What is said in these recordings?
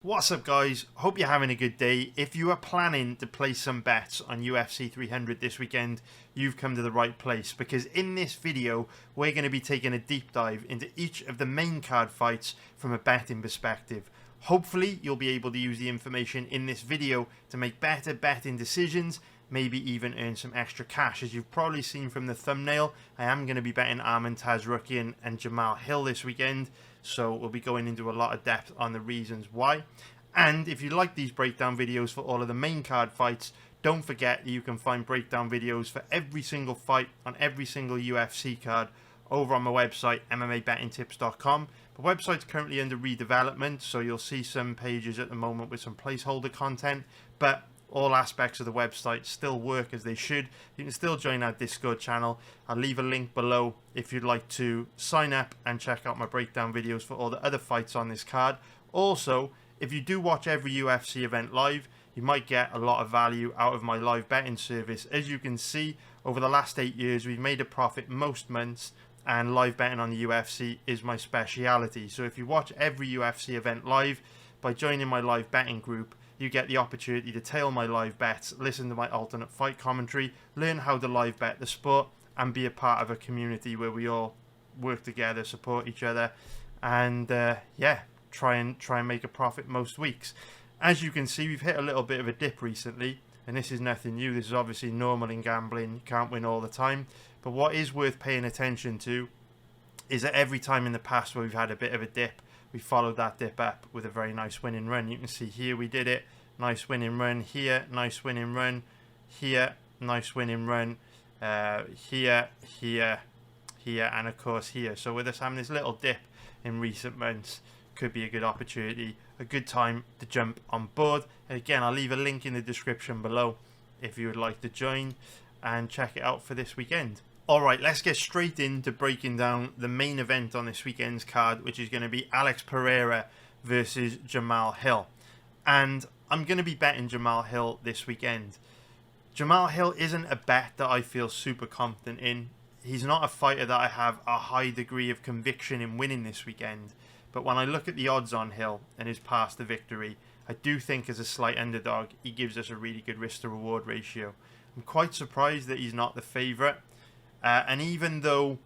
What's up, guys? Hope you're having a good day. If you are planning to place some bets on UFC 300 this weekend, you've come to the right place, because in this video we're going to be taking a deep dive into each of the main card fights from a betting perspective. Hopefully you'll be able to use the information in this video to make better betting decisions, maybe even earn some extra cash. As you've probably seen from the thumbnail, I am going to be betting Hill and Tsarukyan and Hill this weekend, so we'll be going into a lot of depth on the reasons why. And if you like these breakdown videos for all of the main card fights, don't forget that you can find breakdown videos for every single fight on every single UFC card over on my website, MMABettingTips.com. The website's currently under redevelopment, so you'll see some pages at the moment with some placeholder content, but all aspects of the website still work as they should. You can still join our Discord channel. I'll leave a link below if you'd like to sign up and check out my breakdown videos for all the other fights on this card. Also, if you do watch every UFC event live, you might get a lot of value out of my live betting service. As you can see, over the last 8 years, we've made a profit most months, and live betting on the UFC is my speciality. So if you watch every UFC event live, by joining my live betting group, you get the opportunity to tail my live bets, listen to my alternate fight commentary, learn how to live bet the sport, and be a part of a community where we all work together, support each other, and try and make a profit most weeks. As you can see, we've hit a little bit of a dip recently, and this is nothing new. This is obviously normal in gambling. You can't win all the time. But what is worth paying attention to is that every time in the past where we've had a bit of a dip, we followed that dip up with a very nice winning run. You can see here we did it. Nice winning run here. Nice winning run here. Nice winning run here, here, here, and of course here. So with us having this little dip in recent months, could be a good opportunity, a good time to jump on board. And again, I'll leave a link in the description below if you would like to join and check it out for this weekend. Alright, let's get straight into breaking down the main event on this weekend's card, which is going to be Alex Pereira versus Hill. And I'm going to be betting Hill this weekend. Hill isn't a bet that I feel super confident in. He's not a fighter that I have a high degree of conviction in winning this weekend. But when I look at the odds on Hill and his path to victory, I do think as a slight underdog, he gives us a really good risk to reward ratio. I'm quite surprised that he's not the favourite. And even though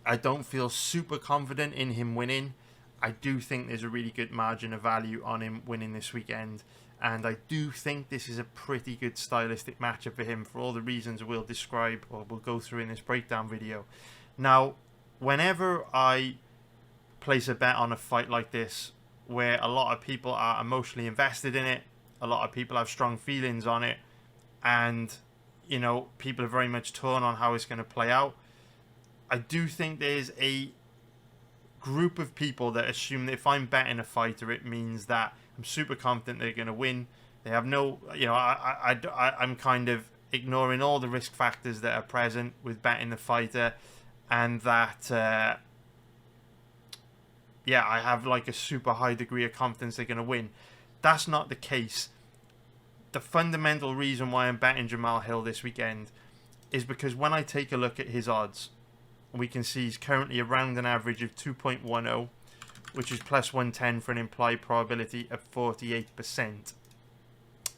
I don't feel super confident in him winning, I do think there's a really good margin of value on him winning this weekend. And I do think this is a pretty good stylistic matchup for him for all the reasons we'll describe or we'll go through in this breakdown video. Now, whenever I place a bet on a fight like this, where a lot of people are emotionally invested in it, a lot of people have strong feelings on it, and you know, people are very much torn on how it's going to play out, I do think there's a group of people that assume that if I'm betting a fighter, it means that I'm super confident they're going to win. They have no, you know, I'm kind of ignoring all the risk factors that are present with betting the fighter, and that, I have like a super high degree of confidence they're going to win. That's not the case. The fundamental reason why I'm betting Hill this weekend is because when I take a look at his odds, we can see he's currently around an average of 2.10, which is plus 110 for an implied probability of 48%.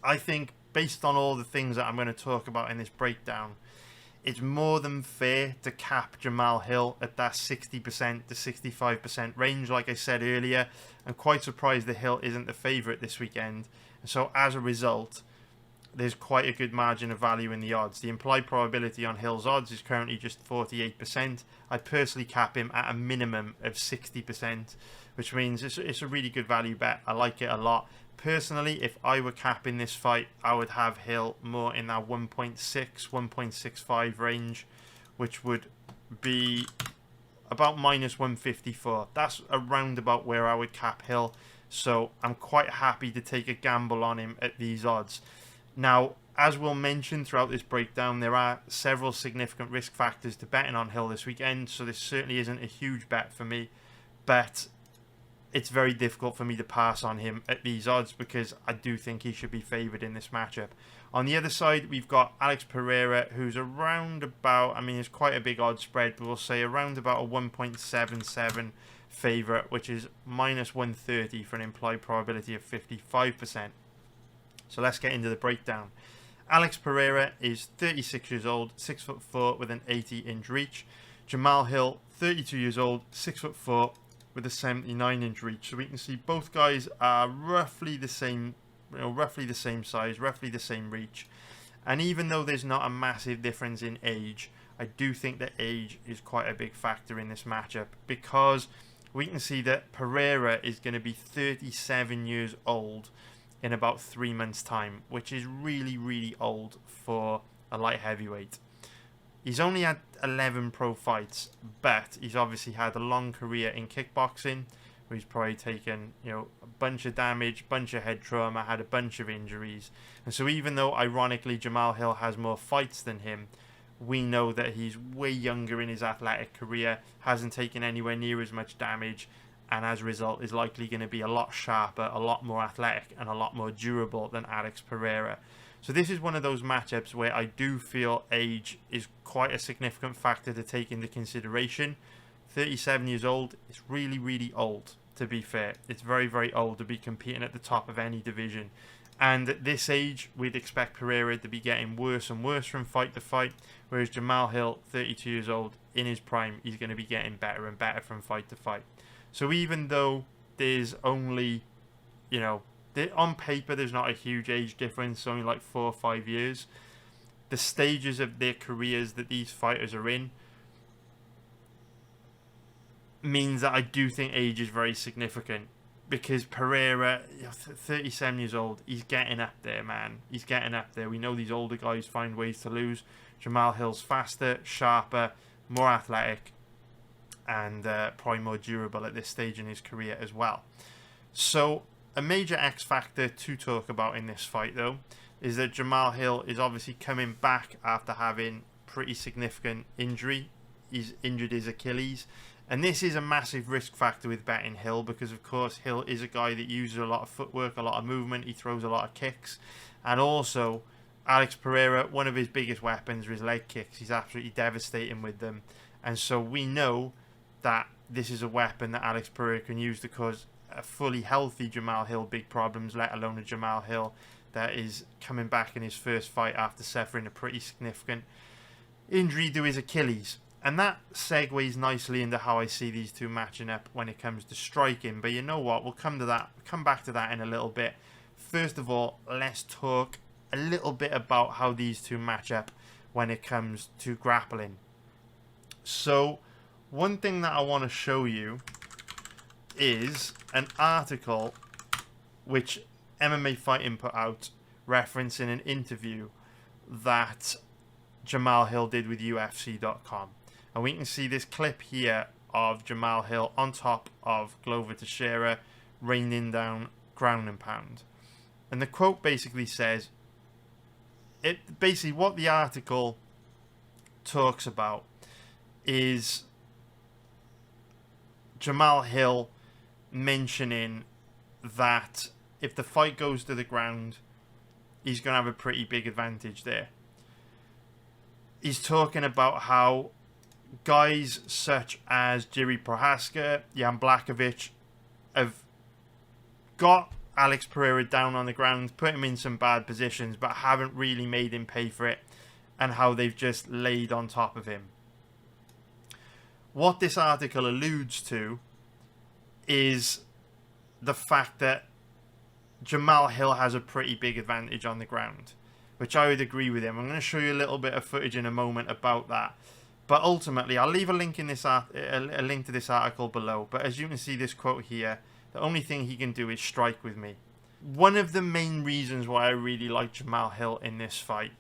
I think, based on all the things that I'm going to talk about in this breakdown, it's more than fair to cap Hill at that 60% to 65% range. Like I said earlier, I'm quite surprised that Hill isn't the favourite this weekend. And so as a result, there's quite a good margin of value in the odds. The implied probability on Hill's odds is currently just 48%. I personally cap him at a minimum of 60%, which means it's a really good value bet. I like it a lot. Personally, if I were capping this fight, I would have Hill more in that 1.6, 1.65 range, which would be about minus 154. That's around about where I would cap Hill. So I'm quite happy to take a gamble on him at these odds. Now, as we'll mention throughout this breakdown, there are several significant risk factors to betting on Hill this weekend, so this certainly isn't a huge bet for me, but it's very difficult for me to pass on him at these odds because I do think he should be favoured in this matchup. On the other side, we've got Alex Pereira, who's around about, I mean, it's quite a big odds spread, but we'll say around about a 1.77 favourite, which is minus 130 for an implied probability of 55%. So let's get into the breakdown. Alex Pereira is 36 years old, 6'4" with an 80-inch reach. Jamal Hill, 32 years old, 6'4" with a 79-inch reach. So we can see both guys are roughly the same, roughly the same size, roughly the same reach. And even though there's not a massive difference in age, I do think that age is quite a big factor in this matchup, because we can see that Pereira is going to be 37 years old in about 3 months' time, which is really, really old for a light heavyweight. He's only had 11 pro fights, but he's obviously had a long career in kickboxing, where he's probably taken, a bunch of damage, bunch of head trauma, had a bunch of injuries. And so even though, ironically, Jamal Hill has more fights than him, we know that he's way younger in his athletic career, hasn't taken anywhere near as much damage, and as a result is likely going to be a lot sharper, a lot more athletic, and a lot more durable than Alex Pereira. So this is one of those matchups where I do feel age is quite a significant factor to take into consideration. 37 years old is really, really old, to be fair. It's very, very old to be competing at the top of any division. And at this age, we'd expect Pereira to be getting worse and worse from fight to fight, whereas Jamal Hill, 32 years old, in his prime, he's going to be getting better and better from fight to fight. So even though there's only, on paper there's not a huge age difference, only like 4 or 5 years, the stages of their careers that these fighters are in means that I do think age is very significant. Because Pereira, 37 years old, he's getting up there, man. He's getting up there. We know these older guys find ways to lose. Jamal Hill's faster, sharper, more athletic, and probably more durable at this stage in his career as well. So a major X factor to talk about in this fight, though, is that Jamal Hill is obviously coming back after having pretty significant injury. He's injured his Achilles. And this is a massive risk factor with betting Hill, because of course Hill is a guy that uses a lot of footwork, a lot of movement, he throws a lot of kicks. And also, Alex Pereira, one of his biggest weapons are his leg kicks. He's absolutely devastating with them. And so we know that this is a weapon that Alex Pereira can use to cause a fully healthy Jamal Hill big problems, let alone a Jamal Hill that is coming back in his first fight after suffering a pretty significant injury to his Achilles. And that segues nicely into how I see these two matching up when it comes to striking. But you know what? We'll come back to that in a little bit. First of all, let's talk a little bit about how these two match up when it comes to grappling. So, one thing that I want to show you is an article which MMA Fighting put out referencing an interview that Jamal Hill did with UFC.com. And we can see this clip here of Jamal Hill on top of Glover Teixeira, raining down ground and pound. And the quote basically says, what the article talks about is Jamal Hill mentioning that if the fight goes to the ground, he's going to have a pretty big advantage there. He's talking about how guys such as Jiri Prohaska, Jan Blachowicz have got Alex Pereira down on the ground, put him in some bad positions, but haven't really made him pay for it, and how they've just laid on top of him. What this article alludes to is the fact that Jamal Hill has a pretty big advantage on the ground, which I would agree with him. I'm going to show you a little bit of footage in a moment about that. But ultimately, I'll leave a link in this a link to this article below. But as you can see, this quote here, the only thing he can do is strike with me. One of the main reasons why I really like Jamal Hill in this fight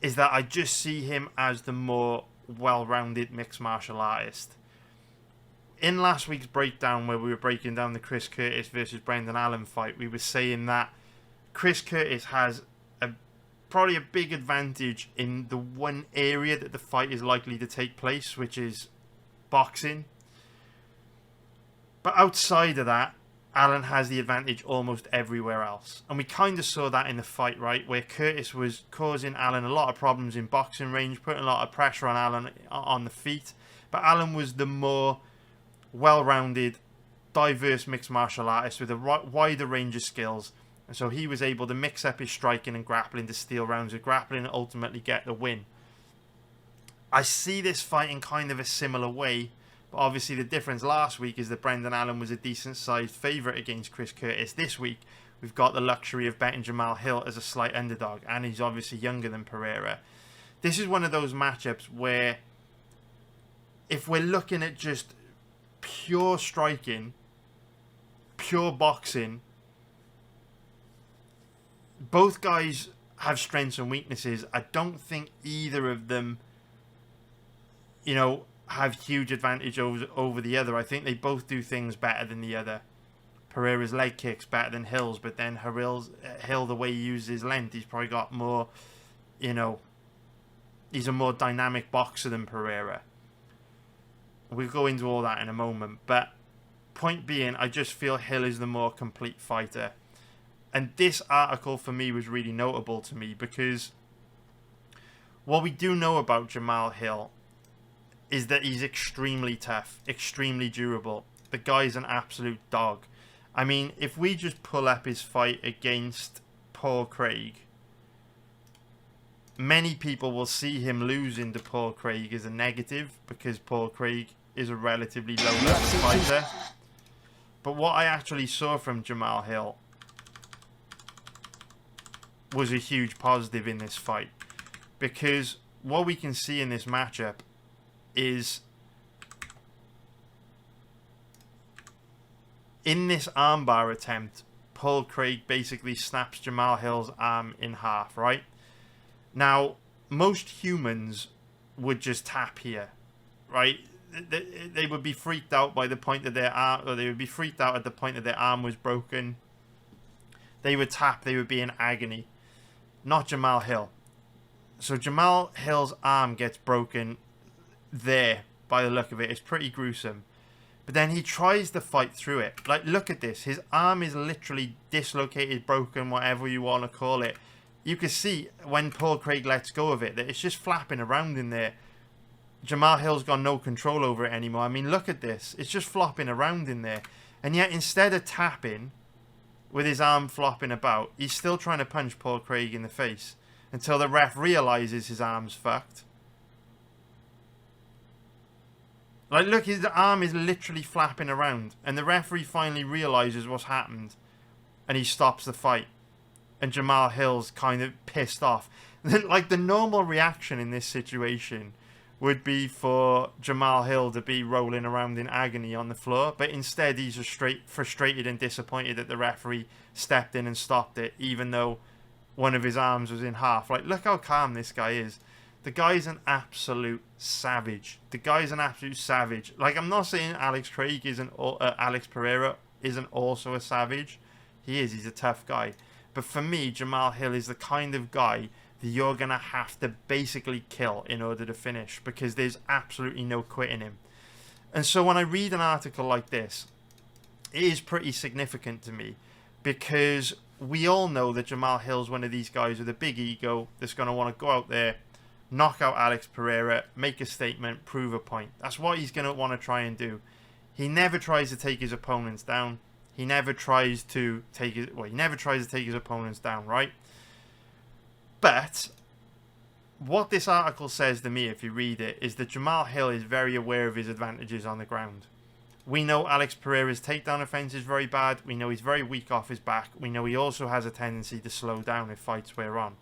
is that I just see him as the more well-rounded mixed martial artist. In last week's breakdown, where we were breaking down the Chris Curtis versus Brendan Allen fight, we were saying that Chris Curtis has probably a big advantage in the one area that the fight is likely to take place, which is boxing. But outside of that, Allen has the advantage almost everywhere else. And we kind of saw that in the fight, right? Where Curtis was causing Allen a lot of problems in boxing range, putting a lot of pressure on Allen on the feet. But Allen was the more well-rounded, diverse mixed martial artist with a wider range of skills. And so he was able to mix up his striking and grappling to steal rounds of grappling and ultimately get the win. I see this fight in kind of a similar way, but obviously the difference last week is that Brendan Allen was a decent-sized favourite against Chris Curtis. This week, we've got the luxury of betting Jamal Hill as a slight underdog, and he's obviously younger than Pereira. This is one of those matchups where if we're looking at just pure striking, pure boxing, both guys have strengths and weaknesses. I don't think either of them, have huge advantage over the other. I think they both do things better than the other. Pereira's leg kicks better than Hill's, but then Hill, the way he uses his length, he's probably got more, he's a more dynamic boxer than Pereira. We'll go into all that in a moment, but point being, I just feel Hill is the more complete fighter. And this article for me was really notable to me because what we do know about Jamal Hill is that he's extremely tough, extremely durable. The guy's an absolute dog. I mean, if we just pull up his fight against Paul Craig, many people will see him losing to Paul Craig as a negative because Paul Craig is a relatively low-level fighter. But what I actually saw from Jamal Hill was a huge positive in this fight, because what we can see in this matchup is in this armbar attempt, Paul Craig basically snaps Jamal Hill's arm in half, right? Now, most humans would just tap here, right? They would be freaked out by the point that their arm, or they would be freaked out at the point that their arm was broken. They would tap, they would be in agony. Not Jamal Hill. So Jamal Hill's arm gets broken there by the look of it. It's pretty gruesome. But then he tries to fight through it. Like, look at this. His arm is literally dislocated, broken, whatever you want to call it. You can see when Paul Craig lets go of it that it's just flapping around in there. Jamal Hill's got no control over it anymore. I mean, look at this. It's just flopping around in there. And yet, instead of tapping with his arm flopping about, he's still trying to punch Paul Craig in the face until the ref realizes his arm's fucked. Like, look, his arm is literally flapping around, and the referee finally realizes what's happened, and he stops the fight. And Jamal Hill's kind of pissed off. Like, the normal reaction in this situation would be for Jamal Hill to be rolling around in agony on the floor, but instead he's just frustrated and disappointed that the referee stepped in and stopped it, even though one of his arms was in half. Like, look how calm this guy is. The guy's an absolute savage. The guy's an absolute savage. Like, I'm not saying Alex Pereira isn't also a savage. He is. He's a tough guy. But for me, Jamal Hill is the kind of guy that you're going to have to basically kill in order to finish, because there's absolutely no quitting him. And so when I read an article like this, it is pretty significant to me, because we all know that Jamal Hill's one of these guys with a big ego that's going to want to go out there, knock out Alex Pereira, make a statement, prove a point. That's what he's going to want to try and do. He never tries to take his opponents down. He never tries to take his opponents down, right? But what this article says to me, if you read it, is that Jamal Hill is very aware of his advantages on the ground. We know Alex Pereira's takedown offense is very bad. We know he's very weak off his back. We know he also has a tendency to slow down if fights wear on.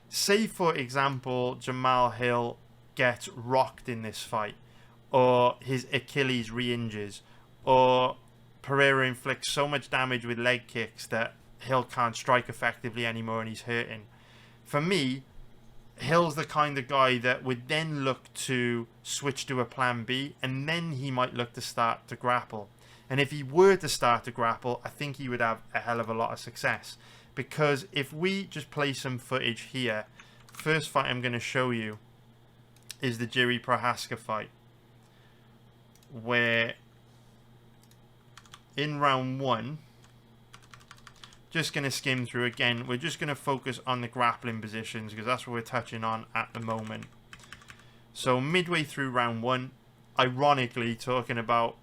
Say, for example, Jamal Hill gets rocked in this fight, or his Achilles re-injures, or Pereira inflicts so much damage with leg kicks that Hill can't strike effectively anymore and he's hurting. For me, Hill's the kind of guy that would then look to switch to a plan B, and then he might look to start to grapple. And if he were to start to grapple, I think he would have a hell of a lot of success. Because if we just play some footage here, first fight I'm going to show you is the Jiri Prohaska fight, where in round one, just going to skim through again, we're just going to focus on the grappling positions because that's what we're touching on at the moment. So midway through round one, ironically talking about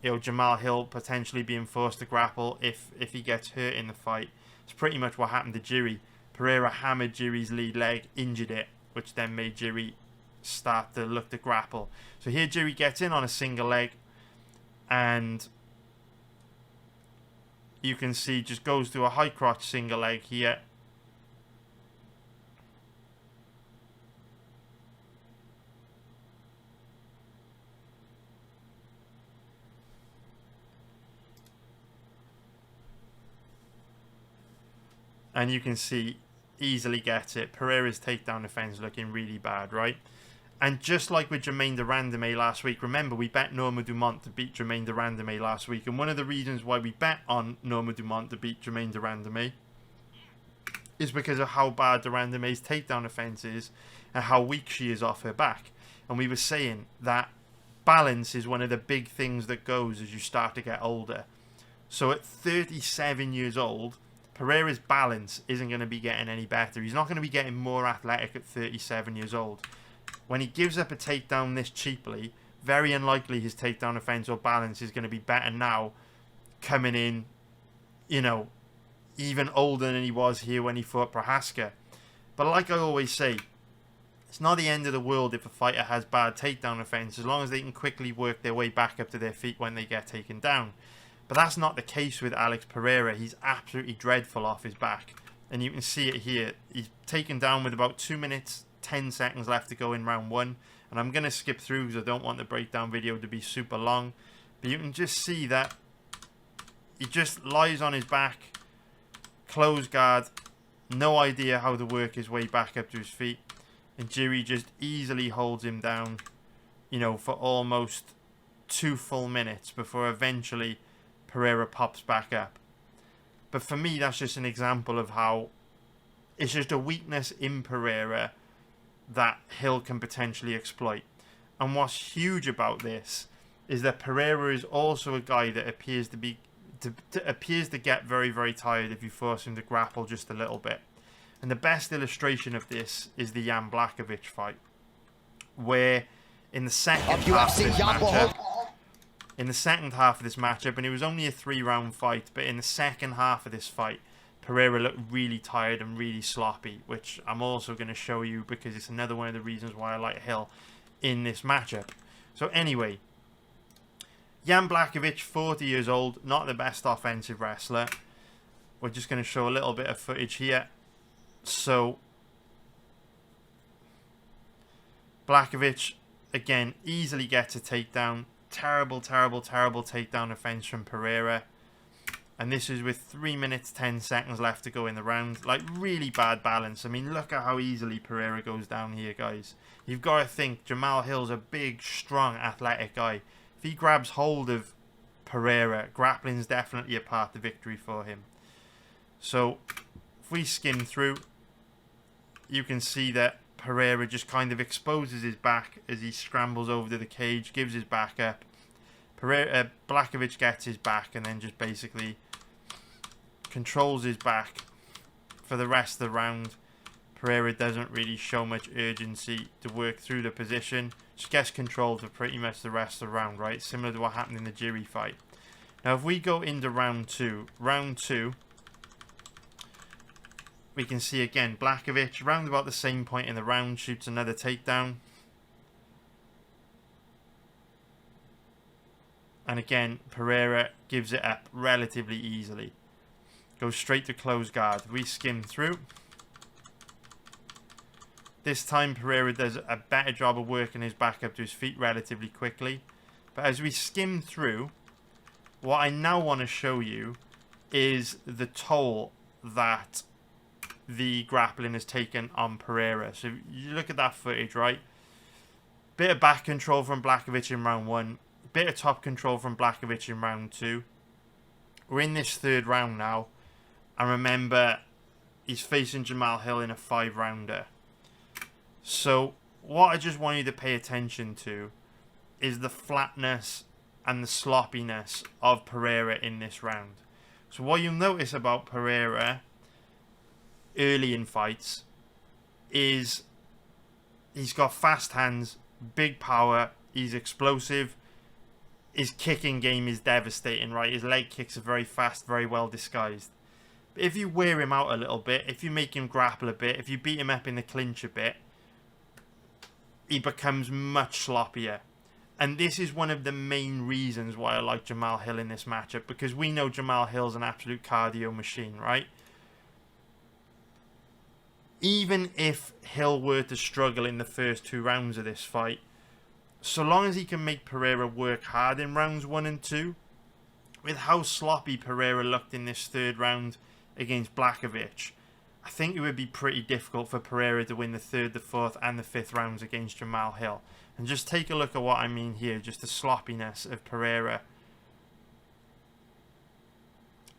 Jamal Hill potentially being forced to grapple if he gets hurt in the fight. It's pretty much what happened to Jiri. Pereira hammered Jiri's lead leg, injured it, which then made Jiri start to look to grapple. So here Jiri gets in on a single leg, and you can see just goes through a high crotch single leg here. And you can see easily gets it. Pereira's takedown defense looking really bad, right? And just like with Germaine de Randamie last week, remember we bet Norma Dumont to beat Germaine de Randamie last week. And one of the reasons why we bet on Norma Dumont to beat Germaine de Randamie is because of how bad de Randamie's takedown defense is and how weak she is off her back. And we were saying that balance is one of the big things that goes as you start to get older. So at 37 years old, Pereira's balance isn't going to be getting any better. He's not going to be getting more athletic at 37 years old. When he gives up a takedown this cheaply, very unlikely his takedown defense or balance is going to be better now, coming in, even older than he was here when he fought Prohaska. But like I always say, it's not the end of the world if a fighter has bad takedown defense, as long as they can quickly work their way back up to their feet when they get taken down. But that's not the case with Alex Pereira. He's absolutely dreadful off his back. And you can see it here. He's taken down with about 2 minutes, 10 seconds left to go in round 1. And I'm going to skip through because I don't want the breakdown video to be super long. But you can just see that he just lies on his back, closed guard, no idea how to work his way back up to his feet. And Jiri just easily holds him down, for almost 2 full minutes before eventually Pereira pops back up. But for me, that's just an example of how it's just a weakness in Pereira that Hill can potentially exploit. And what's huge about this is that Pereira is also a guy that appears to get very, very tired if you force him to grapple just a little bit. And the best illustration of this is the Jan Blachowicz fight, where in the second half of this matchup, and it was only a 3-round fight, but in the second half of this fight, Pereira looked really tired and really sloppy, which I'm also going to show you because it's another one of the reasons why I like Hill in this matchup. So anyway, Jan Blachowicz, 40 years old, not the best offensive wrestler. We're just going to show a little bit of footage here. So Blachowicz, again, easily gets a takedown. Terrible takedown defense from Pereira. And this is with 3 minutes 10 seconds left to go in the round. Like, really bad balance. I mean, look at how easily Pereira goes down here, guys. You've got to think Jamal Hill's a big, strong, athletic guy. If he grabs hold of Pereira, grappling's definitely a path to victory for him. So if we skim through, you can see that Pereira just kind of exposes his back as he scrambles over to the cage, gives his back up. Blachowicz gets his back and then just basically controls his back for the rest of the round. Pereira doesn't really show much urgency to work through the position. Just gets control for pretty much the rest of the round, right? Similar to what happened in the Jiri fight. Now if we go into round two, we can see again Blachowicz round about the same point in the round shoots another takedown. And again, Pereira gives it up relatively easily. Goes straight to close guard. We skim through. This time Pereira does a better job of working his back up to his feet relatively quickly. But as we skim through, what I now want to show you is the toll that the grappling has taken on Pereira. So you look at that footage, right? Bit of back control from Blachowicz in round 1. Bit of top control from Blachowicz in round 2. We're in this 3rd round now. And remember, he's facing Jamal Hill in a 5-rounder. So what I just want you to pay attention to is the flatness and the sloppiness of Pereira in this round. So what you'll notice about Pereira early in fights is he's got fast hands, big power, he's explosive. his kicking game is devastating, right? His leg kicks are very fast, very well disguised. But if you wear him out a little bit, if you make him grapple a bit, if you beat him up in the clinch a bit, he becomes much sloppier. And this is one of the main reasons why I like Jamahal Hill in this matchup, because we know Jamahal Hill's an absolute cardio machine, right? Even if Hill were to struggle in the first 2 rounds of this fight, so long as he can make Pereira work hard in rounds 1 and 2, with how sloppy Pereira looked in this 3rd round against Blachowicz, I think it would be pretty difficult for Pereira to win the 3rd, the 4th and the 5th rounds against Jamahal Hill. And just take a look at what I mean here, just the sloppiness of Pereira.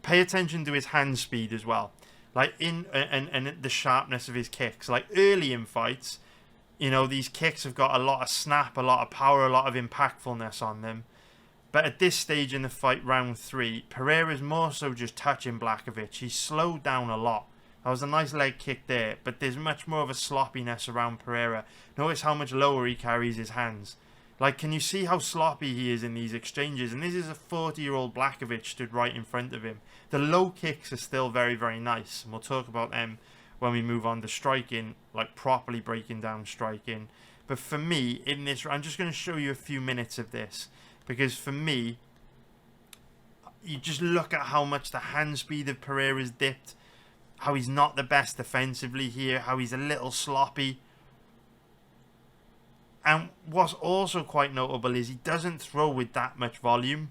Pay attention to his hand speed as well. Like and the sharpness of his kicks. Like early in fights, you know, these kicks have got a lot of snap, a lot of power, a lot of impactfulness on them. But at this stage in the fight, round 3, Pereira's more so just touching Blachowicz. He's slowed down a lot. That was a nice leg kick there, but there's much more of a sloppiness around Pereira. Notice how much lower he carries his hands. Like, can you see how sloppy he is in these exchanges? And this is a 40-year-old Blachowicz stood right in front of him. The low kicks are still very, very nice, and we'll talk about them when we move on to striking, like properly breaking down striking. But for me, in this, I'm just going to show you a few minutes of this, because for me, you just look at how much the hand speed of Pereira's dipped, how he's not the best defensively here, how he's a little sloppy. And what's also quite notable is he doesn't throw with that much volume.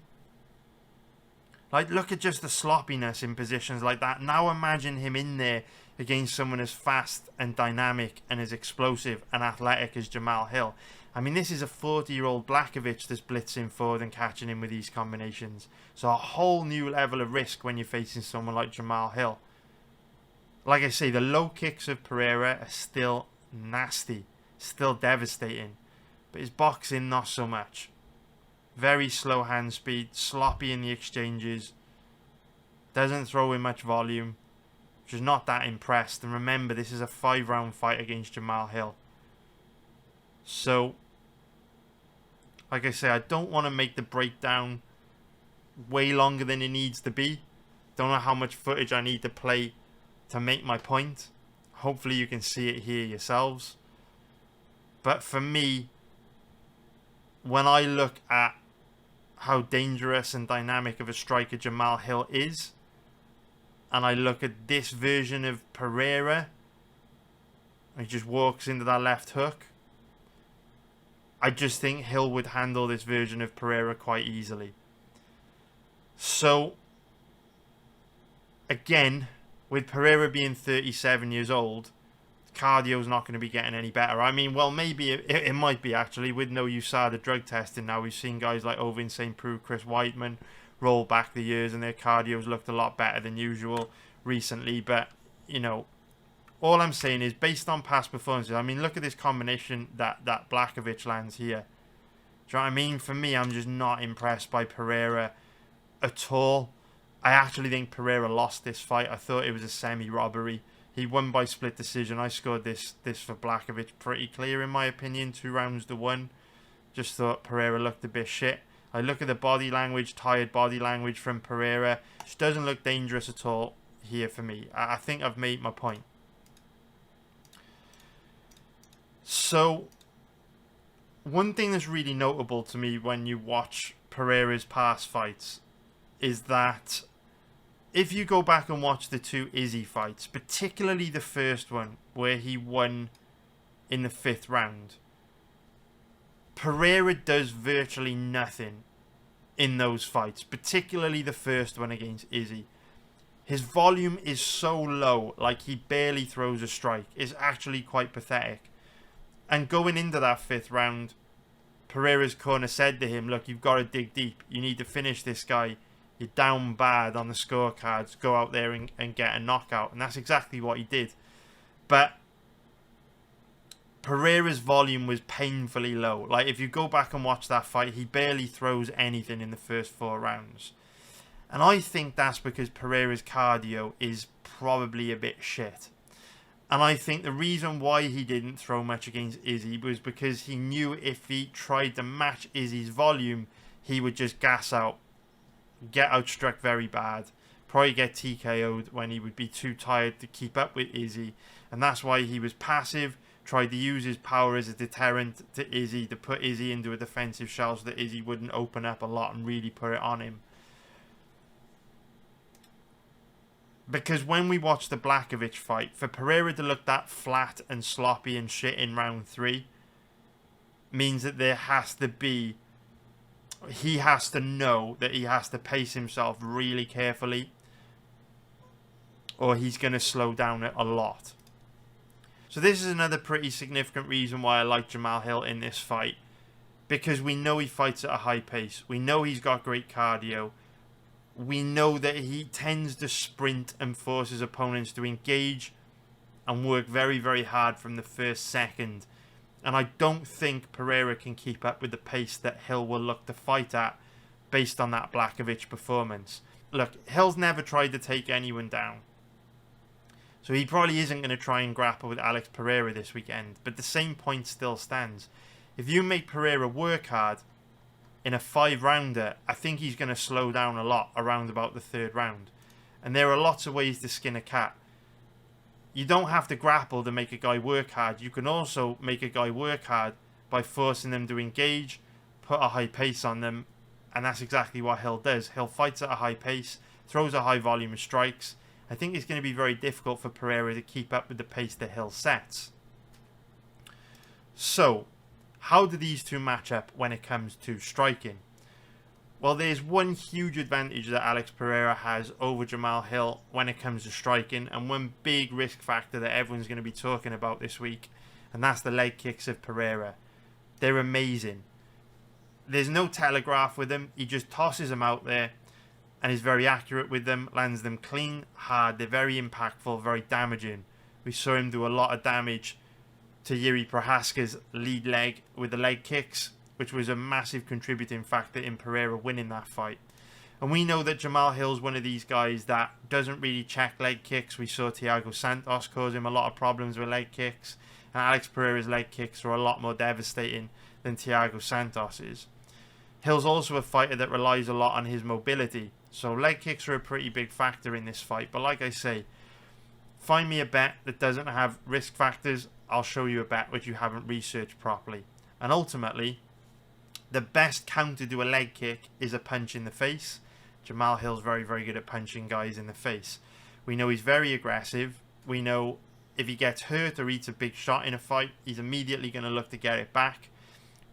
Like, look at just the sloppiness in positions like that. Now imagine him in there against someone as fast and dynamic and as explosive and athletic as Jamahal Hill. I mean, this is a 40-year-old Blachowicz that's blitzing forward and catching him with these combinations. So a whole new level of risk when you're facing someone like Jamahal Hill. Like I say, the low kicks of Pereira are still nasty, still devastating. But his boxing, not so much. Very slow hand speed, sloppy in the exchanges. Doesn't throw in much volume. Just not that impressed. And remember, this is a 5-round fight against Jamahal Hill. So, like I say, I don't want to make the breakdown way longer than it needs to be. Don't know how much footage I need to play to make my point. Hopefully you can see it here yourselves. But for me, when I look at how dangerous and dynamic of a striker Jamahal Hill is, and I look at this version of Pereira, he just walks into that left hook, I just think Hill would handle this version of Pereira quite easily. So, again, with Pereira being 37 years old, cardio's not going to be getting any better. I mean, well, maybe it might be, actually. With no USADA drug testing now, we've seen guys like Ovin St. Preux, Chris Weidman roll back the years, and their cardio's looked a lot better than usual recently. But, you know, all I'm saying is, based on past performances, I mean, look at this combination that Blachowicz lands here. Do you know what I mean? For me, I'm just not impressed by Pereira at all. I actually think Pereira lost this fight. I thought it was a semi-robbery. He won by split decision. I scored this for Blachowicz pretty clear, in my opinion. 2 rounds to 1. Just thought Pereira looked a bit shit. I look at the body language, tired body language from Pereira. She doesn't look dangerous at all here for me. I think I've made my point. So, one thing that's really notable to me when you watch Pereira's past fights is that if you go back and watch the 2 Izzy fights, particularly the first one where he won in the 5th round, Pereira does virtually nothing in those fights, particularly the first one against Izzy. His volume is so low, like he barely throws a strike. It's actually quite pathetic. And going into that 5th round, Pereira's corner said to him, look, you've got to dig deep. You need to finish this guy. You're down bad on the scorecards. Go out there and get a knockout. And that's exactly what he did. But Pereira's volume was painfully low. Like, if you go back and watch that fight, he barely throws anything in the first 4 rounds. And I think that's because Pereira's cardio is probably a bit shit. And I think the reason why he didn't throw much against Izzy was because he knew if he tried to match Izzy's volume, he would just gas out, get outstruck very bad, probably get TKO'd when he would be too tired to keep up with Izzy. And that's why he was passive, tried to use his power as a deterrent to Izzy, to put Izzy into a defensive shell so that Izzy wouldn't open up a lot and really put it on him. Because when we watched the Blachowicz fight, for Pereira to look that flat and sloppy and shit in round 3 means that there has to be, he has to know that he has to pace himself really carefully, or he's going to slow down it a lot. So this is another pretty significant reason why I like Jamahal Hill in this fight. Because we know he fights at a high pace. We know he's got great cardio. We know that he tends to sprint and force his opponents to engage and work very, very hard from the first second. And I don't think Pereira can keep up with the pace that Hill will look to fight at based on that Blachowicz performance. Look, Hill's never tried to take anyone down. So he probably isn't going to try and grapple with Alex Pereira this weekend. But the same point still stands. If you make Pereira work hard in a 5-rounder, I think he's going to slow down a lot around about the 3rd round. And there are lots of ways to skin a cat. You don't have to grapple to make a guy work hard. You can also make a guy work hard by forcing them to engage, put a high pace on them. And that's exactly what Hill does. Hill fights at a high pace, throws a high volume of strikes. I think it's going to be very difficult for Pereira to keep up with the pace that Hill sets. So, how do these two match up when it comes to striking? Well, there's one huge advantage that Alex Pereira has over Jamahal Hill when it comes to striking, and one big risk factor that everyone's going to be talking about this week, and that's the leg kicks of Pereira. They're amazing. There's no telegraph with them. He just tosses them out there and is very accurate with them, lands them clean, hard. They're very impactful, very damaging. We saw him do a lot of damage to Jiri Prohaska's lead leg with the leg kicks, which was a massive contributing factor in Pereira winning that fight. And we know that Jamahal Hill's one of these guys that doesn't really check leg kicks. We saw Thiago Santos cause him a lot of problems with leg kicks, and Alex Pereira's leg kicks are a lot more devastating than Thiago Santos's. Hill's also a fighter that relies a lot on his mobility, so leg kicks are a pretty big factor in this fight. But like I say, find me a bet that doesn't have risk factors. I'll show you a bet which you haven't researched properly. And ultimately, the best counter to a leg kick is a punch in the face. Jamahal Hill's very, very good at punching guys in the face. We know he's very aggressive. We know if he gets hurt or eats a big shot in a fight, he's immediately going to look to get it back.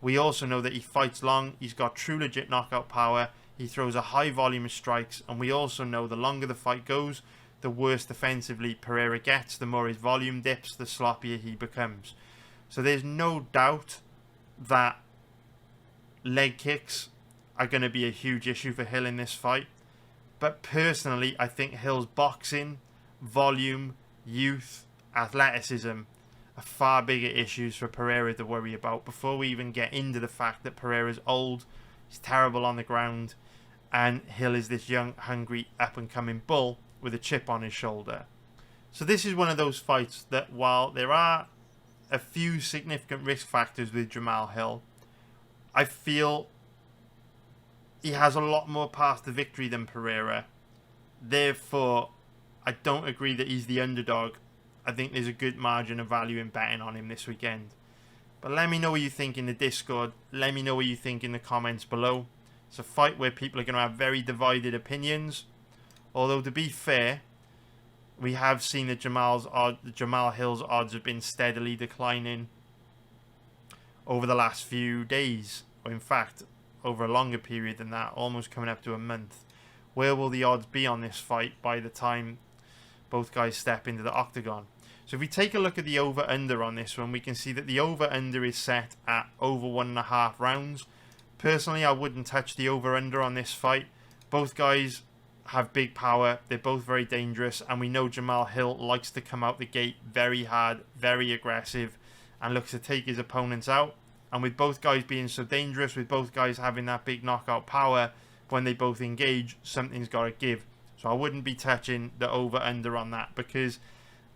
We also know that he fights long. He's got true legit knockout power. He throws a high volume of strikes. And we also know the longer the fight goes, the worse defensively Pereira gets. The more his volume dips, the sloppier he becomes. So there's no doubt that leg kicks are going to be a huge issue for Hill in this fight. But personally, I think Hill's boxing, volume, youth, athleticism are far bigger issues for Pereira to worry about before we even get into the fact that Pereira's old, he's terrible on the ground, and Hill is this young, hungry, up-and-coming bull with a chip on his shoulder. So this is one of those fights that while there are a few significant risk factors with Jamahal Hill, I feel he has a lot more path to victory than Pereira. Therefore, I don't agree that he's the underdog. I think there's a good margin of value in betting on him this weekend. But let me know what you think in the Discord. Let me know what you think in the comments below. It's a fight where people are going to have very divided opinions. Although, to be fair, we have seen that Jamahal Hill's odds have been steadily declining over the last few days. Or in fact, over a longer period than that, almost coming up to a month. Where will the odds be on this fight by the time both guys step into the octagon? So if we take a look at the over-under on this one, we can see that the over-under is set at over 1.5 rounds. Personally, I wouldn't touch the over-under on this fight. Both guys have big power. They're both very dangerous. And we know Jamahal Hill likes to come out the gate very hard, very aggressive, and looks to take his opponents out. And with both guys being so dangerous, with both guys having that big knockout power, when they both engage, something's got to give. So I wouldn't be touching the over-under on that, because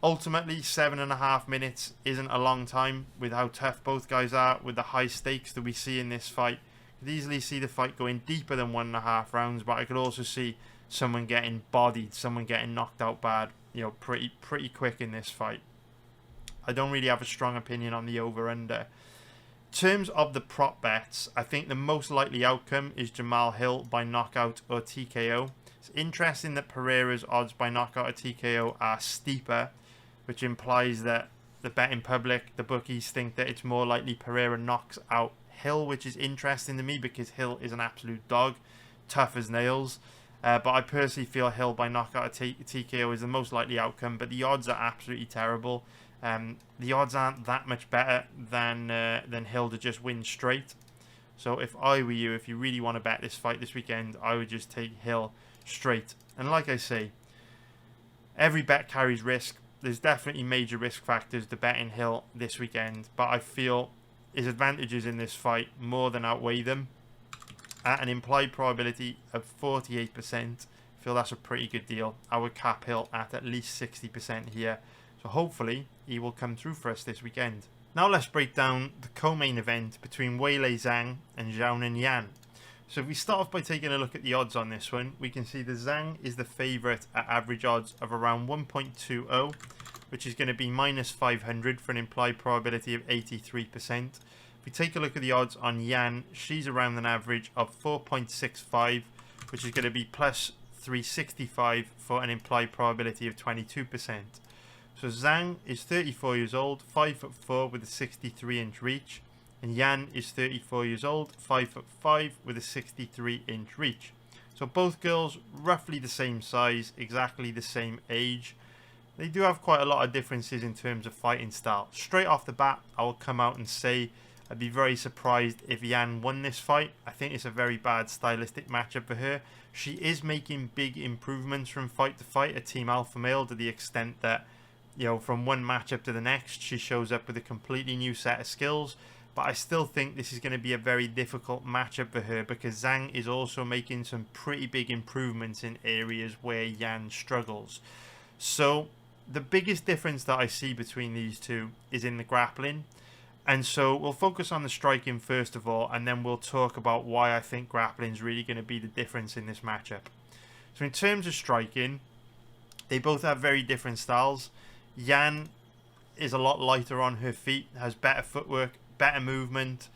ultimately 7.5 minutes isn't a long time with how tough both guys are, with the high stakes that we see in this fight. could easily see the fight going deeper than 1.5 rounds, but I could also see someone getting bodied, someone getting knocked out bad, you know, pretty quick in this fight. I don't really have a strong opinion on the over-under. In terms of the prop bets, I think the most likely outcome is Jamal Hill by knockout or TKO. It's interesting that Pereira's odds by knockout or TKO are steeper, which implies that the betting public, the bookies, think that it's more likely Pereira knocks out Hill, which is interesting to me because Hill is an absolute dog, tough as nails. But I personally feel Hill by knockout or TKO is the most likely outcome, but the odds are absolutely terrible. The odds aren't that much better than Hill to just win straight. So if I were you, if you really want to bet this fight this weekend, I would just take Hill straight. And like I say, every bet carries risk. There's definitely major risk factors to betting Hill this weekend, but I feel his advantages in this fight more than outweigh them. At an implied probability of 48%, I feel that's a pretty good deal. I would cap Hill at least 60% here. So hopefully he will come through for us this weekend. Now let's break down the co-main event between Weili Zhang and Xiaonan Yan. So if we start off by taking a look at the odds on this one, we can see the Zhang is the favourite at average odds of around 1.20, which is going to be minus 500 for an implied probability of 83%. If we take a look at the odds on Yan, she's around an average of 4.65, which is going to be plus 365 for an implied probability of 22%. So Zhang is 34 years old, 5'4" with a 63-inch reach, and Yan is 34 years old, 5'5" with a 63-inch reach. So both girls roughly the same size, exactly the same age. They do have quite a lot of differences in terms of fighting style. Straight off the bat, I will come out and say I'd be very surprised if Yan won this fight. I think it's a very bad stylistic matchup for her. She is making big improvements from fight to fight, a team alpha male, to the extent that, you know, from one matchup to the next, she shows up with a completely new set of skills. But I still think this is going to be a very difficult matchup for her because Zhang is also making some pretty big improvements in areas where Yan struggles. So the biggest difference that I see between these two is in the grappling. And so we'll focus on the striking first of all, and then we'll talk about why I think grappling is really going to be the difference in this matchup. So in terms of striking, they both have very different styles. Yan is a lot lighter on her feet, has better footwork, better movement.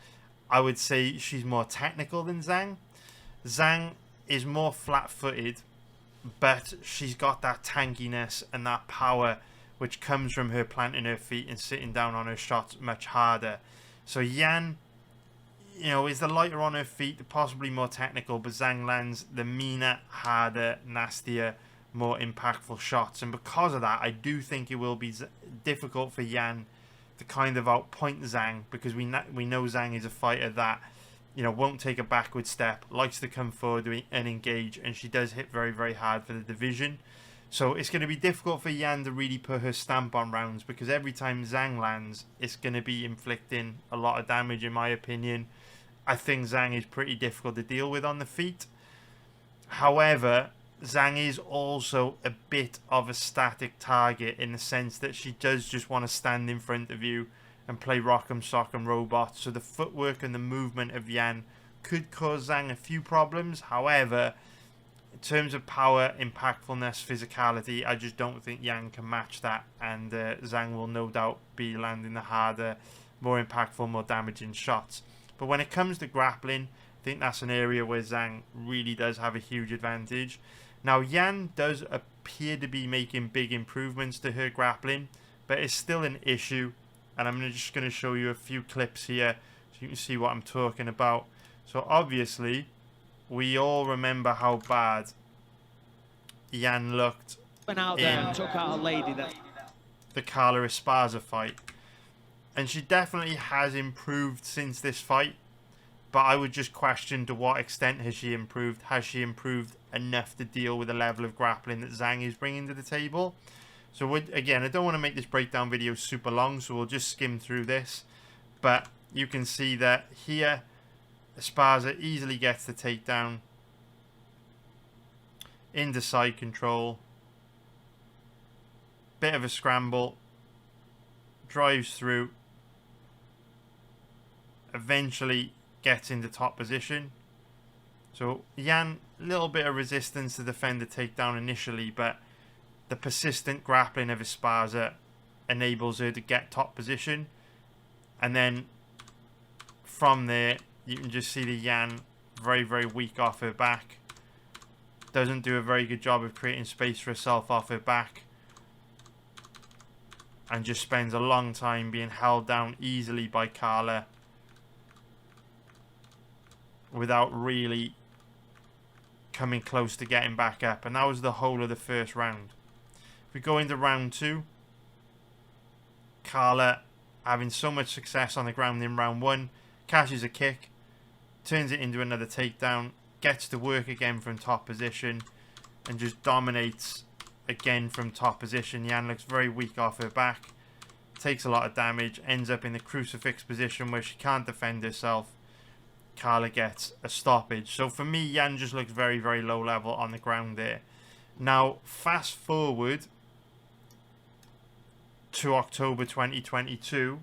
I would say she's more technical than Zhang. Zhang is more flat-footed, but she's got that tankiness and that power which comes from her planting her feet and sitting down on her shots much harder. So Yan, you know, is the lighter on her feet, possibly more technical, but Zhang lands the meaner, harder, nastier, more impactful shots. And because of that, I do think it will be difficult for Yan to kind of outpoint Zhang, because we know Zhang is a fighter that, you know, won't take a backward step, likes to come forward and engage, and she does hit very, very hard for the division. So it's going to be difficult for Yan to really put her stamp on rounds, because every time Zhang lands, it's going to be inflicting a lot of damage, in my opinion. I think Zhang is pretty difficult to deal with on the feet. However, Zhang is also a bit of a static target in the sense that she does just want to stand in front of you and play rock'em sock'em robot. So the footwork and the movement of Yan could cause Zhang a few problems. However, in terms of power, impactfulness, physicality, I just don't think Yan can match that, and Zhang will no doubt be landing the harder, more impactful, more damaging shots. But when it comes to grappling, I think that's an area where Zhang really does have a huge advantage. Now, Yan does appear to be making big improvements to her grappling, but it's still an issue, and I'm just going to show you a few clips here so you can see what I'm talking about. So obviously, we all remember how bad Yan looked went out there and took out a lady that the Carla Esparza fight, and she definitely has improved since this fight, but I would just question to what extent has she improved. Has she improved enough to deal with the level of grappling that Zhang is bringing to the table? So again, I don't want to make this breakdown video super long, so we'll just skim through this, but you can see that here Esparza easily gets the takedown into side control, bit of a scramble, drives through, eventually gets into top position. So Yan, a little bit of resistance to defend the takedown initially, but the persistent grappling of Esparza enables her to get top position. And then from there, you can just see the Yan very, very weak off her back. Doesn't do a very good job of creating space for herself off her back. And just spends a long time being held down easily by Carla without really coming close to getting back up. And that was the whole of the first round. If we go into round 2, Carla having so much success on the ground in round 1, catches a kick, turns it into another takedown, gets to work again from top position, and just dominates again from top position. Yan looks very weak off her back, takes a lot of damage, ends up in the crucifix position where she can't defend herself. Carla gets a stoppage. So for me, Yan just looks very, very low level on the ground there. Now, fast forward to October 2022,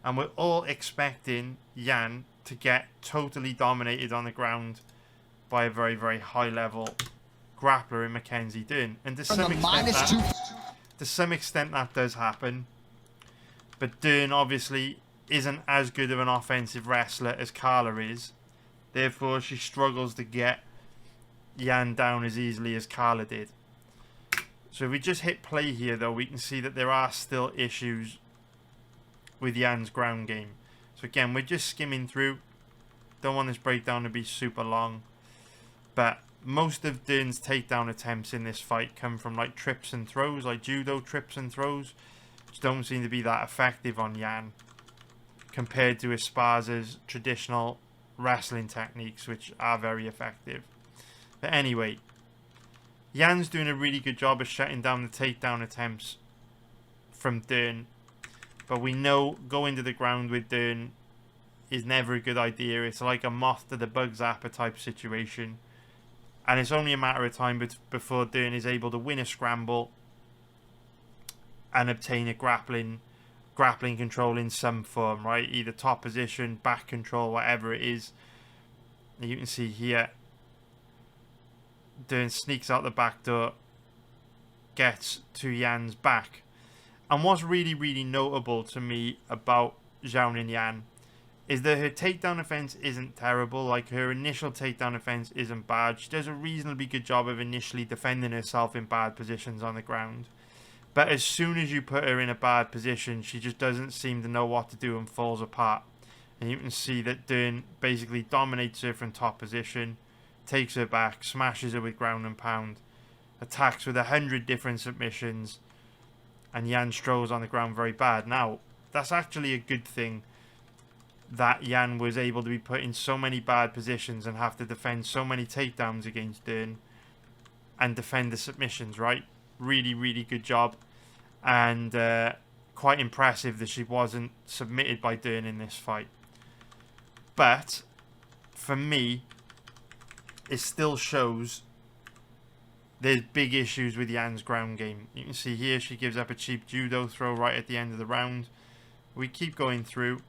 and we're all expecting Yan to get totally dominated on the ground by a very, very high level grappler in Mackenzie Dern. And to some extent that does happen. But Dern obviously isn't as good of an offensive wrestler as Carla is. Therefore, she struggles to get Yan down as easily as Carla did. So if we just hit play here, though, we can see that there are still issues with Yan's ground game. So again, we're just skimming through. Don't want this breakdown to be super long. But most of Dern's takedown attempts in this fight come from like trips and throws, like judo trips and throws, which don't seem to be that effective on Yan compared to Esparza's traditional wrestling techniques, which are very effective. But anyway, Yan's doing a really good job of shutting down the takedown attempts from Dern. But we know going to the ground with Dern is never a good idea. It's like a moth to the bug zapper type situation. And it's only a matter of time before Dern is able to win a scramble and obtain a grappling control in some form, right? Either top position, back control, whatever it is. And you can see here, Dern sneaks out the back door, gets to Yan's back. And what's really, really notable to me about Zhang and Yan is that her takedown offense isn't terrible. Like, her initial takedown offense isn't bad. She does a reasonably good job of initially defending herself in bad positions on the ground. But as soon as you put her in a bad position, she just doesn't seem to know what to do and falls apart. And you can see that Dern basically dominates her from top position, takes her back, smashes her with ground and pound, attacks with 100 different submissions, and Yan strolls on the ground very bad. Now, that's actually a good thing that Yan was able to be put in so many bad positions and have to defend so many takedowns against Dern and defend the submissions, right? Really, really good job. And quite impressive that she wasn't submitted by Dern in this fight. But, for me, it still shows there's big issues with Yan's ground game. You can see here she gives up a cheap judo throw right at the end of the round. We keep going through.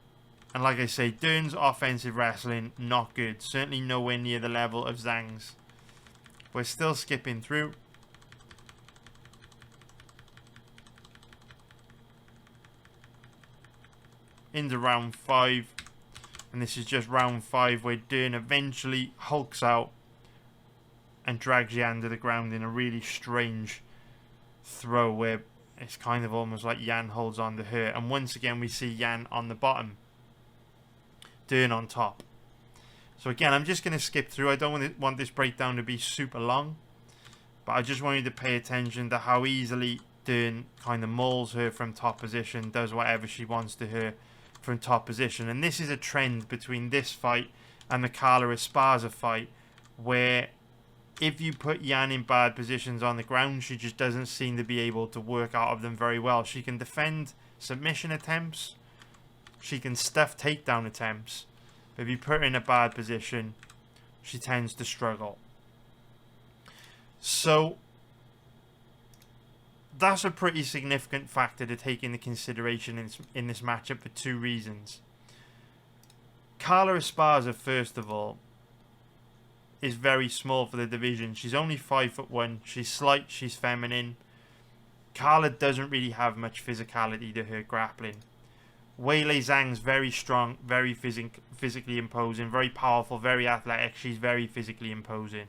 And like I say, Dern's offensive wrestling, not good. Certainly nowhere near the level of Zhang's. We're still skipping through. Into round 5. And this is just round 5 where Dern eventually hulks out and drags Yan to the ground in a really strange throw where it's kind of almost like Yan holds on to her. And once again we see Yan on the bottom, Dern on top. So again, I'm just going to skip through. I don't want this breakdown to be super long, but I just want you to pay attention to how easily Dern kind of mauls her from top position, does whatever she wants to her from top position. And this is a trend between this fight and the Carla Esparza fight, where if you put Yan in bad positions on the ground, she just doesn't seem to be able to work out of them very well. She can defend submission attempts, she can stuff takedown attempts, but if you put her in a bad position, she tends to struggle. So that's a pretty significant factor to take into consideration in this matchup for two reasons. Carla Esparza, first of all, is very small for the division. She's only 5'1". She's slight. She's feminine. Carla doesn't really have much physicality to her grappling. Weili Zhang's very strong, very physically imposing, very powerful, very athletic. She's very physically imposing.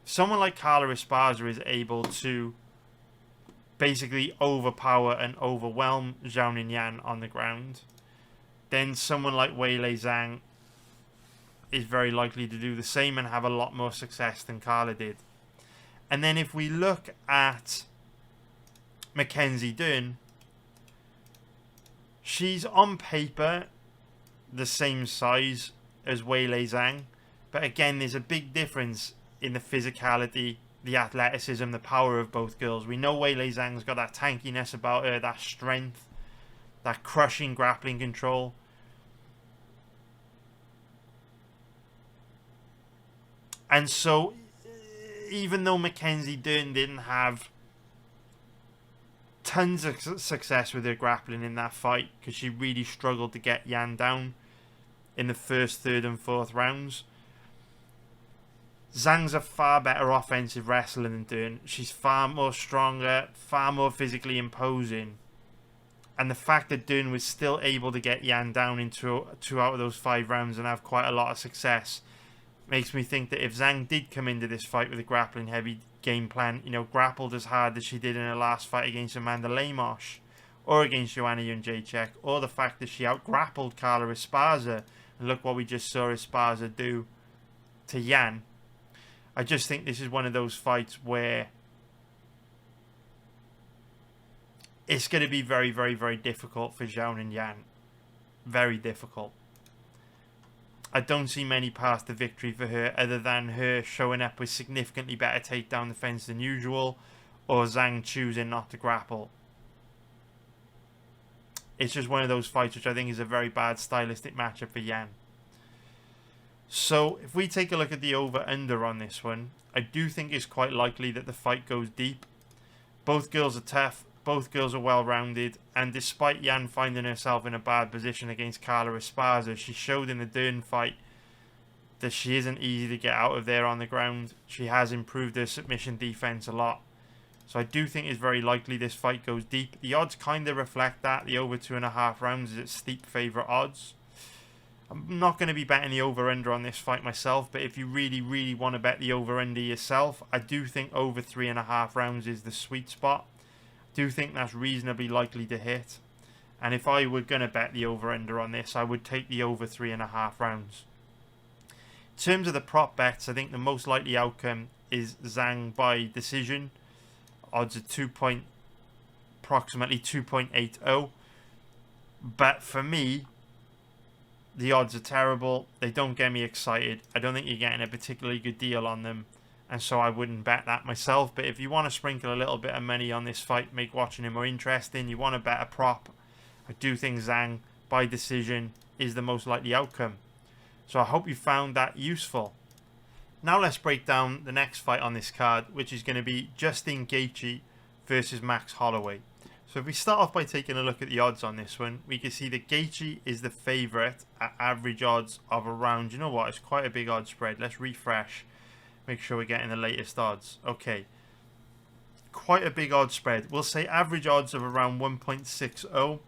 Someone like Carla Esparza is able to basically overpower and overwhelm Zhang Yan on the ground, then someone like Weili Zhang is very likely to do the same and have a lot more success than Carla did. And then if we look at Mackenzie Dern, she's on paper the same size as Weili Zhang, but again, there's a big difference in the physicality, the athleticism, the power of both girls. We know Weili Zhang's got that tankiness about her, that strength, that crushing grappling control. And so, even though Mackenzie Dern didn't have tons of success with her grappling in that fight, because she really struggled to get Yan down in the first, third and fourth rounds, Zhang's a far better offensive wrestler than Dern. She's far more stronger, far more physically imposing. And the fact that Dern was still able to get Yan down in two out of those 5 rounds and have quite a lot of success makes me think that if Zhang did come into this fight with a grappling heavy game plan, you know, grappled as hard as she did in her last fight against Amanda Lemos or against Joanna Jędrzejczyk, or the fact that she out-grappled Carla Esparza, and look what we just saw Esparza do to Yan, I just think this is one of those fights where it's going to be very, very, very difficult for Zhang and Yan. Very difficult. I don't see many paths to victory for her other than her showing up with significantly better takedown defense than usual, or Zhang choosing not to grapple. It's just one of those fights which I think is a very bad stylistic matchup for Yan. So, if we take a look at the over-under on this one, I do think it's quite likely that the fight goes deep. Both girls are tough, both girls are well-rounded, and despite Yan finding herself in a bad position against Carla Esparza, she showed in the Dern fight that she isn't easy to get out of there on the ground. She has improved her submission defense a lot. So I do think it's very likely this fight goes deep. The odds kind of reflect that. The over 2.5 rounds is at steep favourite odds. I'm not going to be betting the over-under on this fight myself, but if you really, really want to bet the over-under yourself, I do think over 3.5 rounds is the sweet spot. I do think that's reasonably likely to hit. And if I were going to bet the over-under on this, I would take the over 3.5 rounds. In terms of the prop bets, I think the most likely outcome is Zhang by decision. Odds are approximately 2.80. But for me, the odds are terrible. They don't get me excited. I don't think you're getting a particularly good deal on them, and so I wouldn't bet that myself. But if you want to sprinkle a little bit of money on this fight, make watching it more interesting, you want to bet a prop, I do think Zhang by decision is the most likely outcome. So I hope you found that useful. Now let's break down the next fight on this card, which is going to be Justin Gaethje versus Max Holloway. So if we start off by taking a look at the odds on this one, we can see that Gaethje is the favourite at average odds of around, you know what, it's quite a big odds spread. Let's refresh, make sure we're getting the latest odds. Okay, quite a big odds spread. We'll say average odds of around 1.60,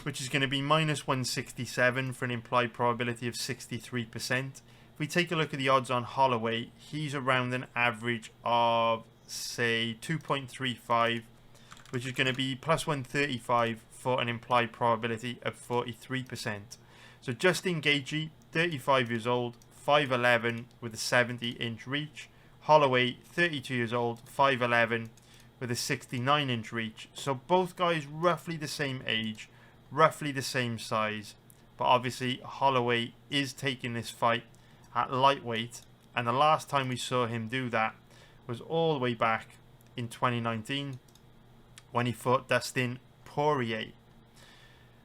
which is going to be minus 167 for an implied probability of 63%. If we take a look at the odds on Holloway, he's around an average of, say, 2.35, which is going to be plus 135 for an implied probability of 43%. So Justin Gaethje, 35 years old, 5'11", with a 70-inch reach. Holloway, 32 years old, 5'11", with a 69-inch reach. So both guys roughly the same age, roughly the same size. But obviously Holloway is taking this fight at lightweight, and the last time we saw him do that was all the way back in 2019 when he fought Dustin Poirier.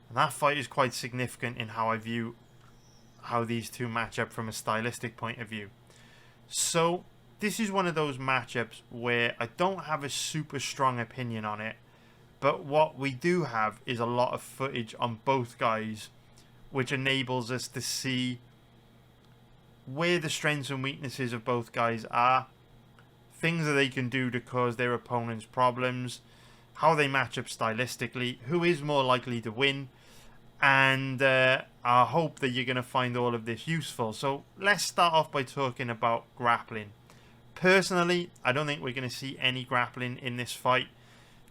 And that fight is quite significant in how I view how these two match up from a stylistic point of view. So this is one of those matchups where I don't have a super strong opinion on it, but what we do have is a lot of footage on both guys which enables us to see where the strengths and weaknesses of both guys are, things that they can do to cause their opponents problems, how they match up stylistically, who is more likely to win, and I hope that you're going to find all of this useful. So let's start off by talking about grappling. Personally, I don't think we're going to see any grappling in this fight.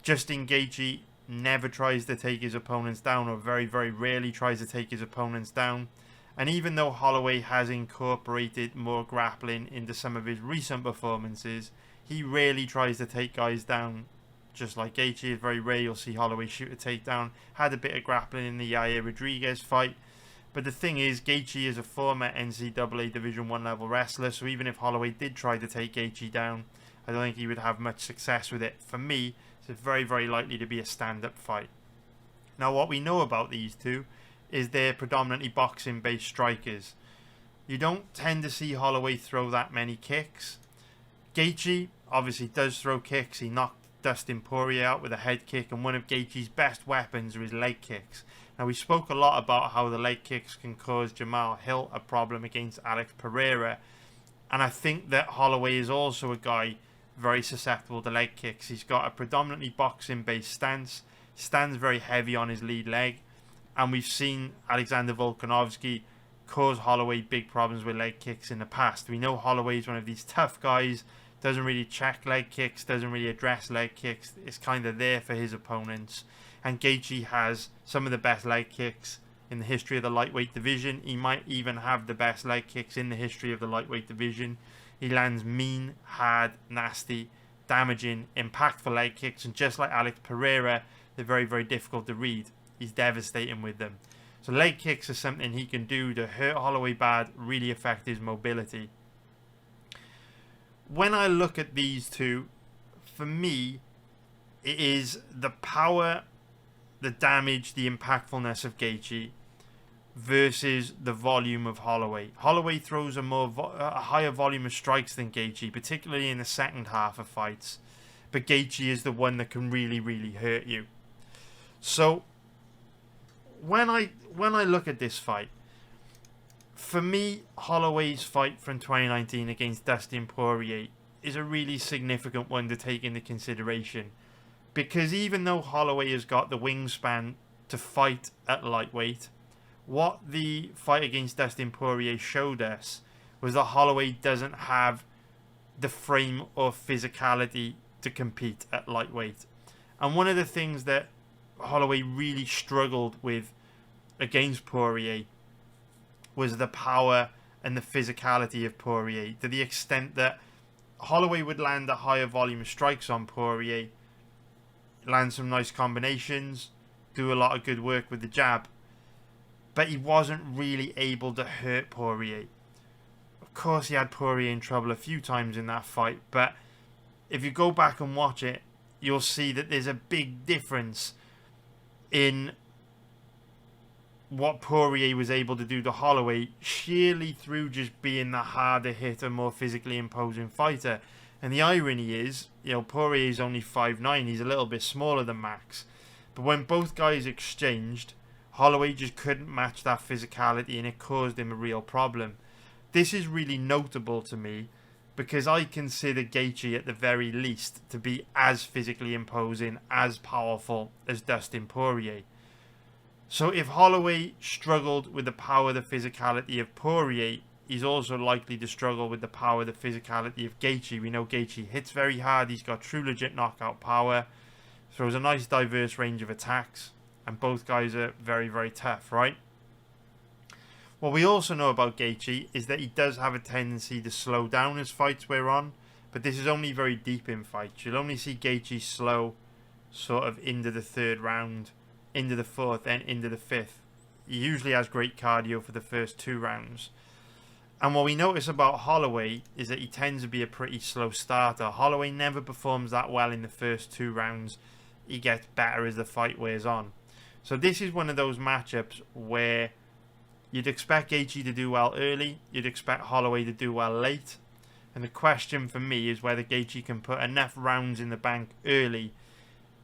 Justin Gaethje never tries to take his opponents down, or very, very rarely tries to take his opponents down. And even though Holloway has incorporated more grappling into some of his recent performances, he rarely tries to take guys down. Just like Gaethje, it's very rare you'll see Holloway shoot a takedown. Had a bit of grappling in the Yair Rodriguez fight. But the thing is, Gaethje is a former NCAA Division I level wrestler, so even if Holloway did try to take Gaethje down, I don't think he would have much success with it. For me, it's very, very likely to be a stand-up fight. Now, what we know about these two is they're predominantly boxing-based strikers. You don't tend to see Holloway throw that many kicks. Gaethje obviously does throw kicks. He knocked Dustin Poirier out with a head kick, and one of Gaethje's best weapons are his leg kicks. Now, we spoke a lot about how the leg kicks can cause Jamahal Hill a problem against Alex Pereira, and I think that Holloway is also a guy very susceptible to leg kicks. He's got a predominantly boxing-based stance, stands very heavy on his lead leg, and we've seen Alexander Volkanovski cause Holloway big problems with leg kicks in the past. We know Holloway is one of these tough guys, doesn't really check leg kicks, doesn't really address leg kicks. It's kind of there for his opponents. And Gaethje has some of the best leg kicks in the history of the lightweight division. He might even have the best leg kicks in the history of the lightweight division. He lands mean, hard, nasty, damaging, impactful leg kicks. And just like Alex Pereira, they're very, very difficult to read. He's devastating with them. So leg kicks are something he can do to hurt Holloway bad, really affect his mobility. When I look at these two, for me, it is the power, the damage, the impactfulness of Gaethje versus the volume of Holloway. Holloway throws a higher volume of strikes than Gaethje, particularly in the second half of fights. But Gaethje is the one that can really, really hurt you. So when I look at this fight, for me, Holloway's fight from 2019 against Dustin Poirier is a really significant one to take into consideration. Because even though Holloway has got the wingspan to fight at lightweight, what the fight against Dustin Poirier showed us was that Holloway doesn't have the frame or physicality to compete at lightweight. And one of the things that Holloway really struggled with against Poirier was the power and the physicality of Poirier, to the extent that Holloway would land a higher volume of strikes on Poirier, land some nice combinations, do a lot of good work with the jab, but he wasn't really able to hurt Poirier. Of course, he had Poirier in trouble a few times in that fight, but if you go back and watch it, you'll see that there's a big difference in what Poirier was able to do to Holloway, sheerly through just being the harder hitter, more physically imposing fighter. And the irony is, Poirier is only 5'9", he's a little bit smaller than Max. But when both guys exchanged, Holloway just couldn't match that physicality, and it caused him a real problem. This is really notable to me, because I consider Gaethje at the very least to be as physically imposing, as powerful as Dustin Poirier. So if Holloway struggled with the power, the physicality of Poirier, he's also likely to struggle with the power, the physicality of Gaethje. We know Gaethje hits very hard, he's got true legit knockout power, throws a nice diverse range of attacks, and both guys are very, very tough, right? What we also know about Gaethje is that he does have a tendency to slow down as fights wear on, but this is only very deep in fights. You'll only see Gaethje slow sort of into the third round, into the fourth, then into the fifth. He usually has great cardio for the first 2 rounds. And what we notice about Holloway is that he tends to be a pretty slow starter. Holloway never performs that well in the first 2 rounds. He gets better as the fight wears on. So this is one of those matchups where you'd expect Gaethje to do well early, you'd expect Holloway to do well late. And the question for me is whether Gaethje can put enough rounds in the bank early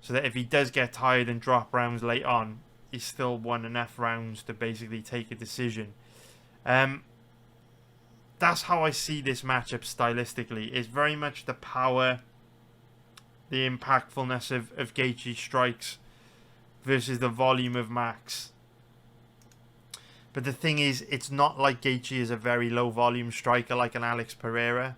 so that if he does get tired and drop rounds late on, he's still won enough rounds to basically take a decision. That's how I see this matchup stylistically. It's very much the power, the impactfulness of Gaethje's strikes versus the volume of Max. But the thing is, it's not like Gaethje is a very low volume striker like an Alex Pereira.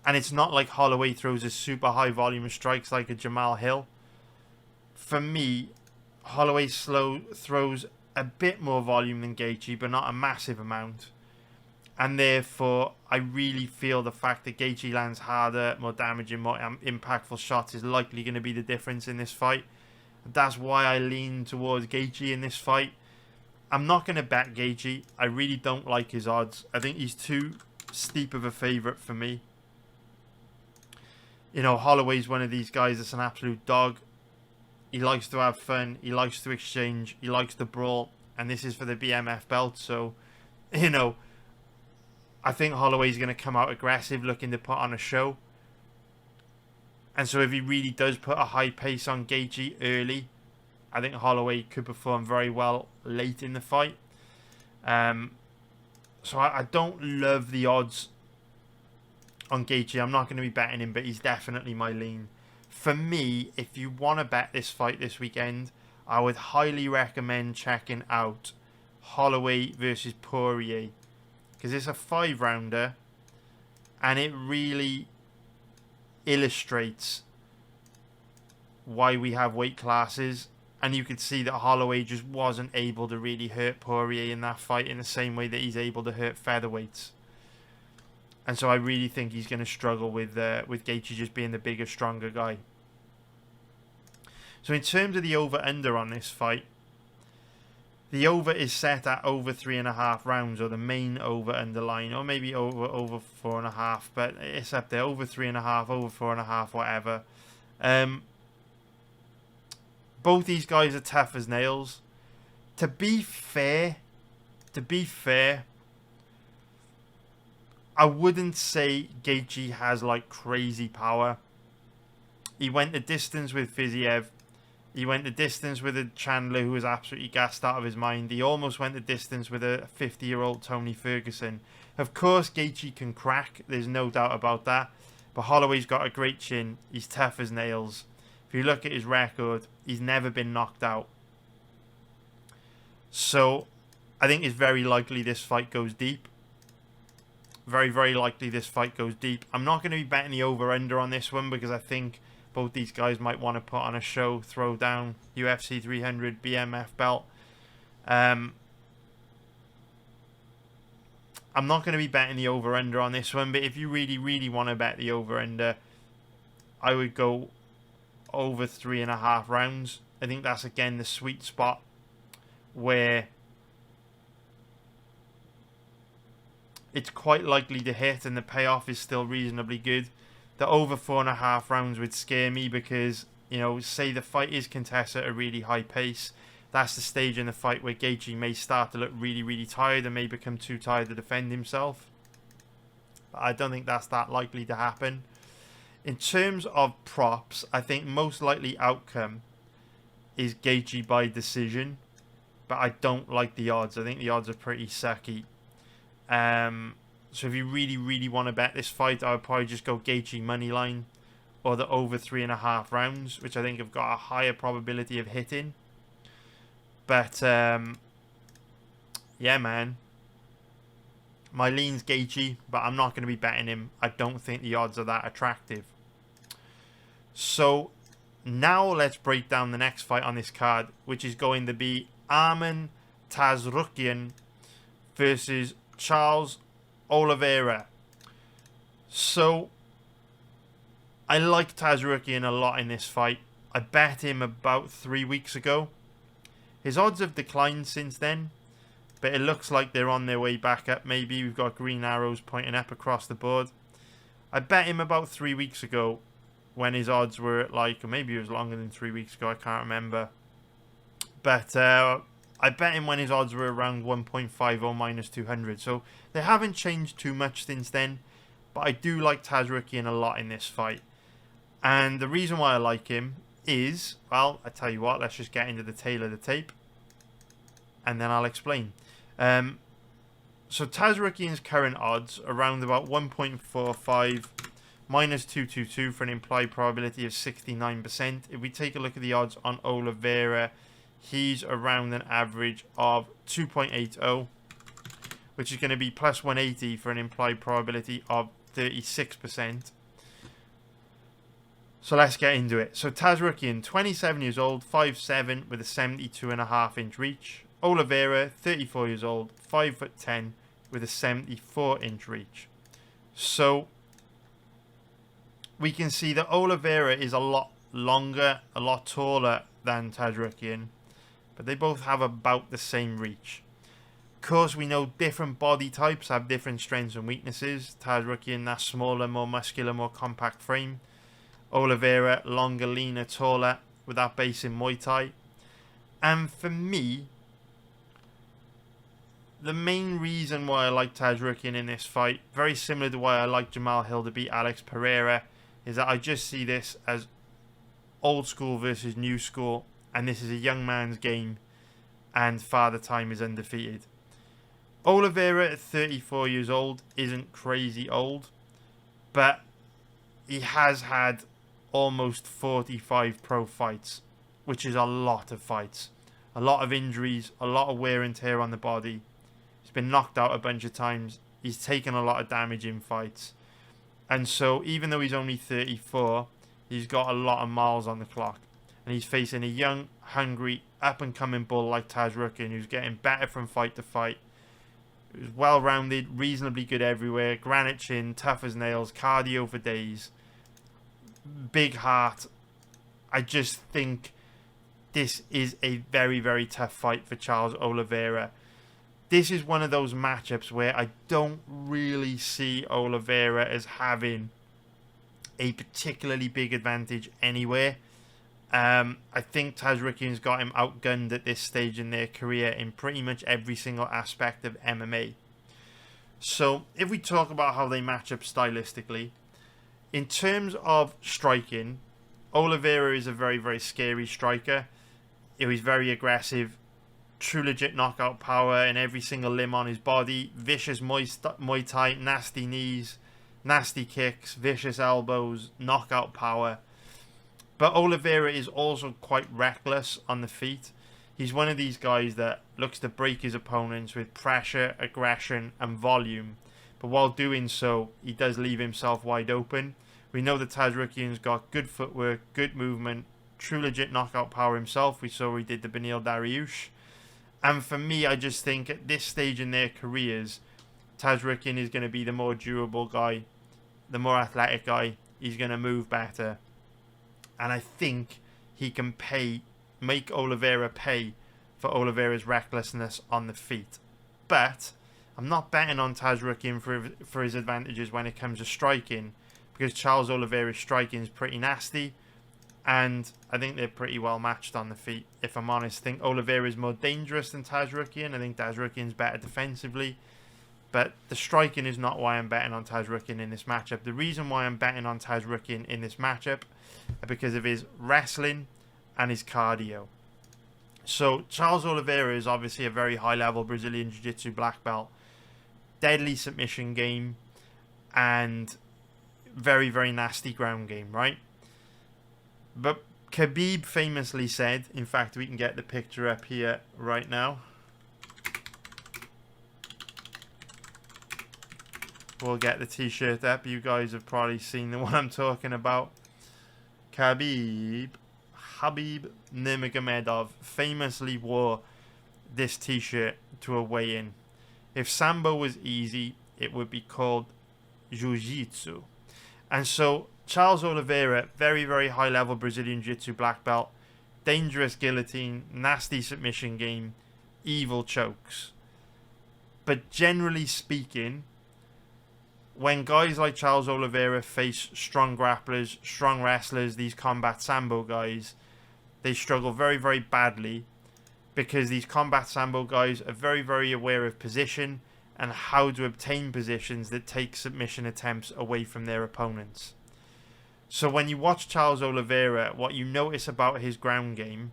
And it's not like Holloway throws a super high volume of strikes like a Jamal Hill. For me, Holloway throws a bit more volume than Gaethje, but not a massive amount. And therefore, I really feel the fact that Gaethje lands harder, more damaging, more impactful shots is likely going to be the difference in this fight. That's why I lean towards Gaethje in this fight. I'm not going to bet Gaethje. I really don't like his odds. I think he's too steep of a favourite for me. You know, Holloway's one of these guys that's an absolute dog. He likes to have fun. He likes to exchange. He likes to brawl. And this is for the BMF belt. So, you know, I think Holloway's going to come out aggressive, looking to put on a show. And so if he really does put a high pace on Gaethje early, I think Holloway could perform very well late in the fight. So I don't love the odds on Gaethje. I'm not going to be betting him, but he's definitely my lean. For me, if you want to bet this fight this weekend, I would highly recommend checking out Holloway versus Poirier. Because it's a 5-rounder, and it really illustrates why we have weight classes. And you could see that Holloway just wasn't able to really hurt Poirier in that fight in the same way that he's able to hurt featherweights. And so I really think he's going to struggle with Gaethje just being the bigger, stronger guy. So in terms of the over-under on this fight, the over is set at over 3.5 rounds, or the main over-under line, or maybe over 4.5, but it's up there, over 3.5, over 4.5, whatever. Both these guys are tough as nails. To be fair, I wouldn't say Gaethje has like crazy power. He went the distance with Fiziev. He went the distance with a Chandler who was absolutely gassed out of his mind. He almost went the distance with a 50-year-old Tony Ferguson. Of course, Gaethje can crack. There's no doubt about that. But Holloway's got a great chin. He's tough as nails. If you look at his record, he's never been knocked out. So, I think it's very likely this fight goes deep. Very, very likely this fight goes deep. I'm not going to be betting the over-under on this one because I think both these guys might want to put on a show, throw down UFC 300 BMF belt. I'm not going to be betting the over-under on this one, but if you really, really want to bet the over-under, I would go over 3.5 rounds. I think that's, again, the sweet spot where it's quite likely to hit and the payoff is still reasonably good. The over 4.5 rounds would scare me because, you know, say the fight is contested at a really high pace. That's the stage in the fight where Gaethje may start to look really, really tired and may become too tired to defend himself. But I don't think that's that likely to happen. In terms of props, I think most likely outcome is Gaethje by decision. But I don't like the odds. I think the odds are pretty sucky. So if you really, really want to bet this fight, I would probably just go Gaethje moneyline or the over 3.5 rounds, which I think have got a higher probability of hitting. But, yeah, man. My lean's Gaethje, but I'm not going to be betting him. I don't think the odds are that attractive. So, now let's break down the next fight on this card, which is going to be Hill and Tsarukyan versus Charles Oliveira. So, I like Tsarukyan a lot in this fight. I bet him about 3 weeks ago. His odds have declined since then, but it looks like they're on their way back up. Maybe we've got green arrows pointing up across the board. I bet him about 3 weeks ago when his odds were at like, or maybe it was longer than 3 weeks ago, I can't remember. But I bet him when his odds were around 1.50 minus 200. So they haven't changed too much since then. But I do like Tsarukyan a lot in this fight. And the reason why I like him is, well, I tell you what, let's just get into the tail of the tape, and then I'll explain. So Tsarukyan's current odds around about 1.45 minus 222 for an implied probability of 69%. If we take a look at the odds on Oliveira, he's around an average of 2.80, which is going to be plus 180 for an implied probability of 36%. So let's get into it. So Tsarukyan, 27 years old, 5'7", with a 72.5-inch reach. Oliveira, 34 years old, 5'10", with a 74-inch reach. So we can see that Oliveira is a lot longer, a lot taller than Tsarukyan, but they both have about the same reach. Of course, we know different body types have different strengths and weaknesses. Tsarukyan, that smaller, more muscular, more compact frame. Oliveira, longer, leaner, taller, with that base in Muay Thai. And for me, the main reason why I like Tsarukyan in this fight, very similar to why I like Jamal Hill to beat Alex Pereira, is that I just see this as old school versus new school, and this is a young man's game, and Father Time is undefeated. Oliveira at 34 years old isn't crazy old, but he has had almost 45 pro fights, which is a lot of fights. A lot of injuries, a lot of wear and tear on the body. He's been knocked out a bunch of times. He's taken a lot of damage in fights. And so, even though he's only 34, he's got a lot of miles on the clock. And he's facing a young, hungry, up-and-coming bull like Tsarukyan, who's getting better from fight to fight. Who's well-rounded, reasonably good everywhere, granite chin, tough as nails, cardio for days, big heart. I just think this is a very, very tough fight for Charles Oliveira. This is one of those matchups where I don't really see Oliveira as having a particularly big advantage anywhere. I think Tsarukyan's got him outgunned at this stage in their career in pretty much every single aspect of MMA. So if we talk about how they match up stylistically, in terms of striking, Oliveira is a very, very scary striker. He's very aggressive, true legit knockout power in every single limb on his body, vicious Muay Thai, nasty knees, nasty kicks, vicious elbows, knockout power. But Oliveira is also quite reckless on the feet. He's one of these guys that looks to break his opponents with pressure, aggression and volume. But while doing so, he does leave himself wide open. We know that Tsarukyan's got good footwork, good movement, true legit knockout power himself. We saw he did the Beneil Dariush. And for me, I just think at this stage in their careers, Tsarukyan is going to be the more durable guy, the more athletic guy. He's going to move better. And I think he can make Oliveira pay for Oliveira's recklessness on the feet. But I'm not betting on Tsarukyan for his advantages when it comes to striking, because Charles Oliveira's striking is pretty nasty, and I think they're pretty well matched on the feet. If I'm honest, I think Oliveira is more dangerous than Tsarukyan. I think Tsarukyan's better defensively, but the striking is not why I'm betting on Tsarukyan in this matchup. The reason why I'm betting on Tsarukyan in this matchup is because of his wrestling and his cardio. So Charles Oliveira is obviously a very high-level Brazilian Jiu-Jitsu black belt, deadly submission game, and very, very nasty ground game, right? But Khabib famously said, in fact, we can get the picture up here right now. We'll get the t-shirt up. You guys have probably seen the one I'm talking about. Habib Nurmagomedov famously wore this t-shirt to a weigh-in. If Sambo was easy, it would be called Jiu-Jitsu. And so Charles Oliveira, very, very high-level Brazilian Jiu-Jitsu black belt, dangerous guillotine, nasty submission game, evil chokes. But generally speaking, when guys like Charles Oliveira face strong grapplers, strong wrestlers, these combat Sambo guys, they struggle very, very badly, because these combat Sambo guys are very, very aware of position and how to obtain positions that take submission attempts away from their opponents. So when you watch Charles Oliveira, what you notice about his ground game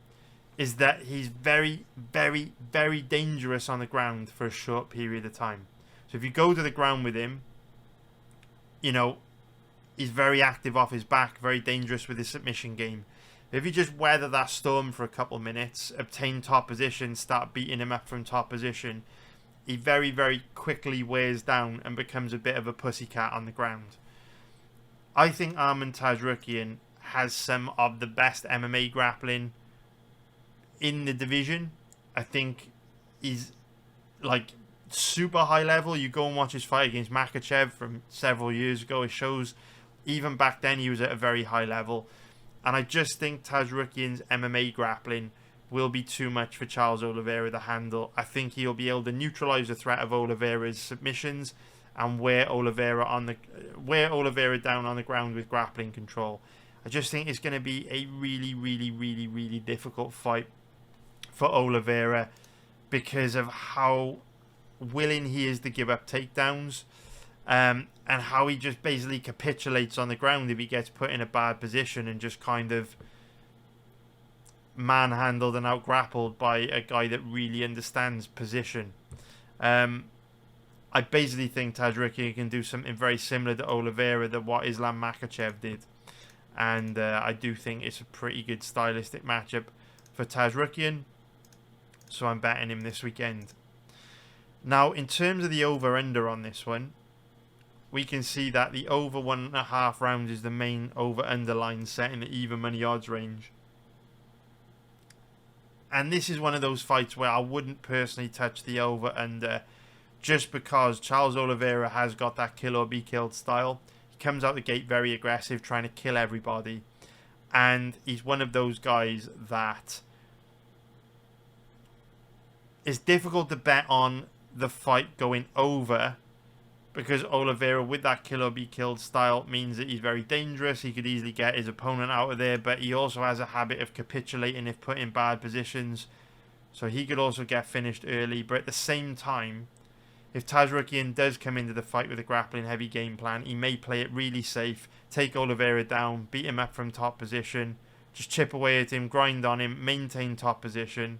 is that he's very, very, very dangerous on the ground for a short period of time. So if you go to the ground with him, you know, he's very active off his back, very dangerous with his submission game. If you just weather that storm for a couple of minutes, obtain top position, start beating him up from top position, he very, very quickly wears down and becomes a bit of a pussycat on the ground. I think Tsarukyan has some of the best MMA grappling in the division. I think he's like super high level. You go and watch his fight against Makhachev from several years ago. It shows even back then he was at a very high level. And I just think Tsarukyan's MMA grappling will be too much for Charles Oliveira to handle. I think he'll be able to neutralize the threat of Oliveira's submissions and wear Oliveira down on the ground with grappling control. I just think it's going to be a really, really, really, really difficult fight for Oliveira because of how willing he is to give up takedowns, and how he just basically capitulates on the ground if he gets put in a bad position and just kind of manhandled and out-grappled by a guy that really understands position. I basically think Tsarukyan can do something very similar to Oliveira than what Islam Makhachev did. And I do think it's a pretty good stylistic matchup for Tsarukyan. So I'm betting him this weekend. Now, in terms of the over-under on this one, we can see that the over 1.5 rounds is the main over-under line set in the even money odds range. And this is one of those fights where I wouldn't personally touch the over-under just because Charles Oliveira has got that kill or be killed style. He comes out the gate very aggressive, trying to kill everybody. And he's one of those guys that it's difficult to bet on the fight going over because Oliveira, with that kill or be killed style, means that he's very dangerous. He could easily get his opponent out of there, but he also has a habit of capitulating if put in bad positions. So he could also get finished early. But at the same time, if Tsarukyan does come into the fight with a grappling heavy game plan, he may play it really safe, take Oliveira down, beat him up from top position, just chip away at him, grind on him, maintain top position.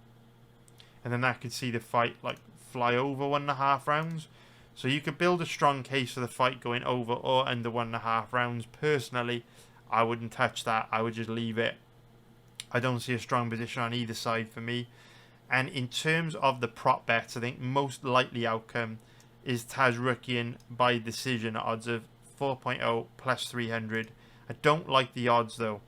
And then that could see the fight like fly over 1.5 rounds. So you could build a strong case for the fight going over or under 1.5 rounds. Personally, I wouldn't touch that. I would just leave it. I don't see a strong position on either side for me. And in terms of the prop bets, I think most likely outcome is Tsarukyan by decision at odds of 4.0 plus 300. I don't like the odds though.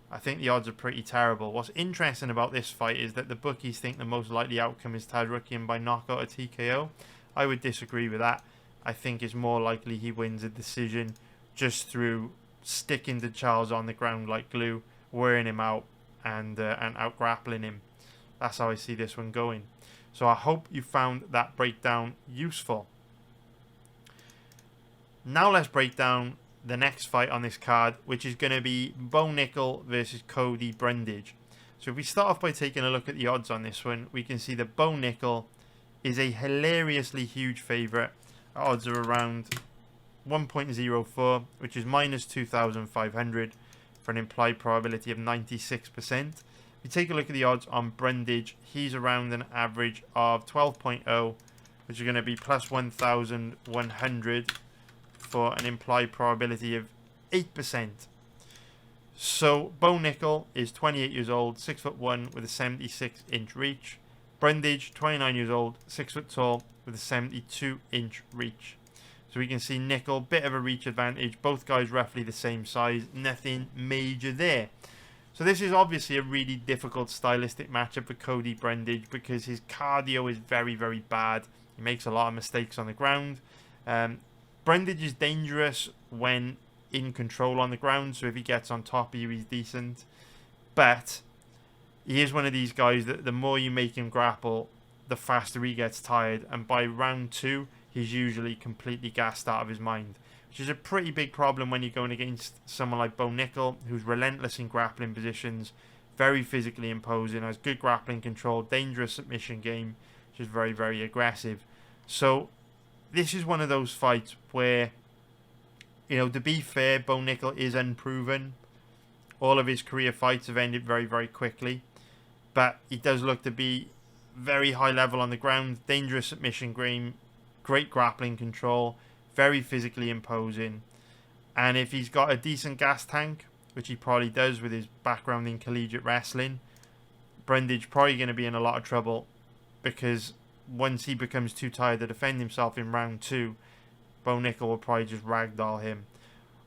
I think the odds are pretty terrible. What's interesting about this fight is that the bookies think the most likely outcome is Tsarukyan by knockout or TKO. I would disagree with that. I think it's more likely he wins a decision just through sticking to Charles on the ground like glue, wearing him out and out grappling him. That's how I see this one going. So I hope you found that breakdown useful. Now let's break down the next fight on this card, which is going to be Bo Nickal versus Cody Brundage. So if we start off by taking a look at the odds on this one, we can see that Bo Nickal is a hilariously huge favourite. Odds are around 1.04, which is minus 2,500 for an implied probability of 96%. If you take a look at the odds on Brundage, he's around an average of 12.0, which is going to be plus 1,100 for an implied probability of 8%. So Bo Nickal is 28 years old, 6'1" with a 76-inch reach. Brundage, 29 years old, 6 foot tall with a 72-inch reach. So we can see Nickal, bit of a reach advantage. Both guys roughly the same size. Nothing major there. So this is obviously a really difficult stylistic matchup for Cody Brundage because his cardio is very, very bad. He makes a lot of mistakes on the ground. Brundage is dangerous when in control on the ground. So if he gets on top of you, he's decent. But he is one of these guys that the more you make him grapple, the faster he gets tired. And by round 2, he's usually completely gassed out of his mind, which is a pretty big problem when you're going against someone like Bo Nickal, who's relentless in grappling positions, very physically imposing, has good grappling control, dangerous submission game, which is very, very aggressive. So this is one of those fights where You know, to be fair, Bo Nickal is unproven. All of his career fights have ended very, very quickly. But he does look to be very high level on the ground. Dangerous submission game. Great grappling control. Very physically imposing. And if he's got a decent gas tank, which he probably does with his background in collegiate wrestling, Brundage probably going to be in a lot of trouble. Because once he becomes too tired to defend himself in round 2, Bo Nickal will probably just ragdoll him.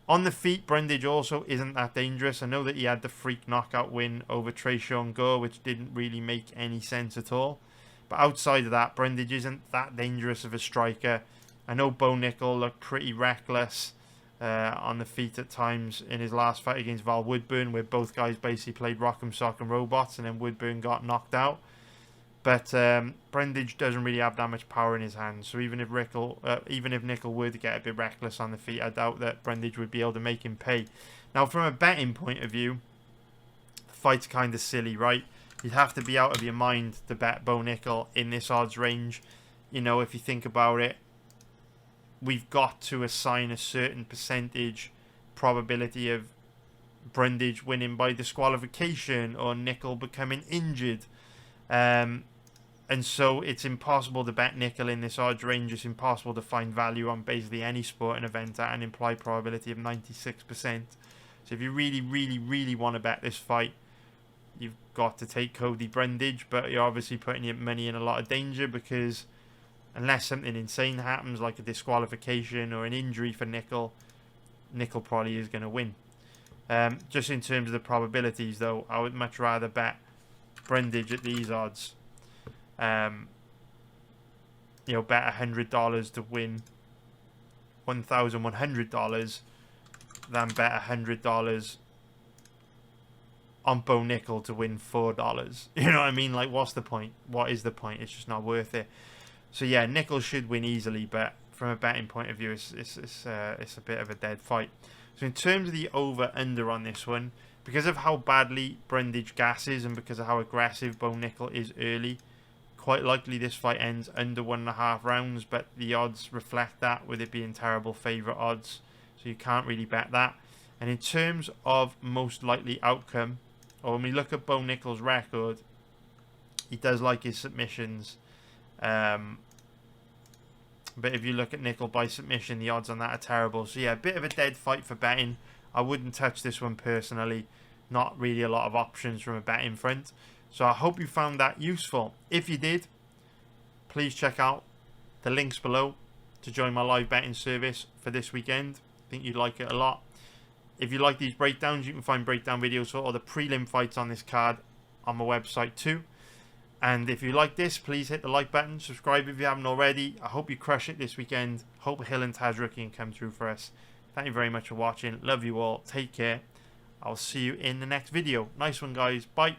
On the feet, Brundage also isn't that dangerous. I know that he had the freak knockout win over Tresean Gore, which didn't really make any sense at all. But outside of that, Brundage isn't that dangerous of a striker. I know Bo Nickal looked pretty reckless on the feet at times in his last fight against Val Woodburn, where both guys basically played Rock'em Sock'em Robots, and then Woodburn got knocked out. But Brundage doesn't really have that much power in his hands. So even if Nickal were to get a bit reckless on the feet, I doubt that Brundage would be able to make him pay. Now, from a betting point of view, the fight's kind of silly, right? You'd have to be out of your mind to bet Bo Nickal in this odds range. You know, if you think about it, we've got to assign a certain percentage probability of Brundage winning by disqualification or Nickal becoming injured. And so it's impossible to bet Nickal in this odds range. It's impossible to find value on basically any sporting event at an implied probability of 96%. So if you really, really, really want to bet this fight, you've got to take Cody Brundage. But you're obviously putting your money in a lot of danger, because unless something insane happens, like a disqualification or an injury for Nickal, Nickal probably is going to win. Just in terms of the probabilities, though, I would much rather bet Brundage at these odds. You know, bet $100 to win $1,100 than bet $100 on Bo Nickal to win $4. You know what I mean? Like, what's the point? What is the point? It's just not worth it. So yeah, Nickal should win easily, but from a betting point of view, it's a bit of a dead fight. So in terms of the over/under on this one, because of how badly Brundage gasses and because of how aggressive Bo Nickal is early, quite likely this fight ends under 1.5 rounds, but the odds reflect that, with it being terrible favourite odds, so you can't really bet that. And in terms of most likely outcome, or when we look at Bo Nickal's record, he does like his submissions. But if you look at Nickal by submission, the odds on that are terrible. So yeah, a bit of a dead fight for betting. I wouldn't touch this one personally. Not really a lot of options from a betting front. So I hope you found that useful. If you did, please check out the links below to join my live betting service for this weekend. I think you'd like it a lot. If you like these breakdowns, you can find breakdown videos for all the prelim fights on this card on my website too. And if you like this, please hit the like button, subscribe if you haven't already. I hope you crush it this weekend. Hope Hill and Tsarukyan come through for us. Thank you very much for watching. Love you all. Take care. I'll see you in the next video. Nice one, guys. Bye.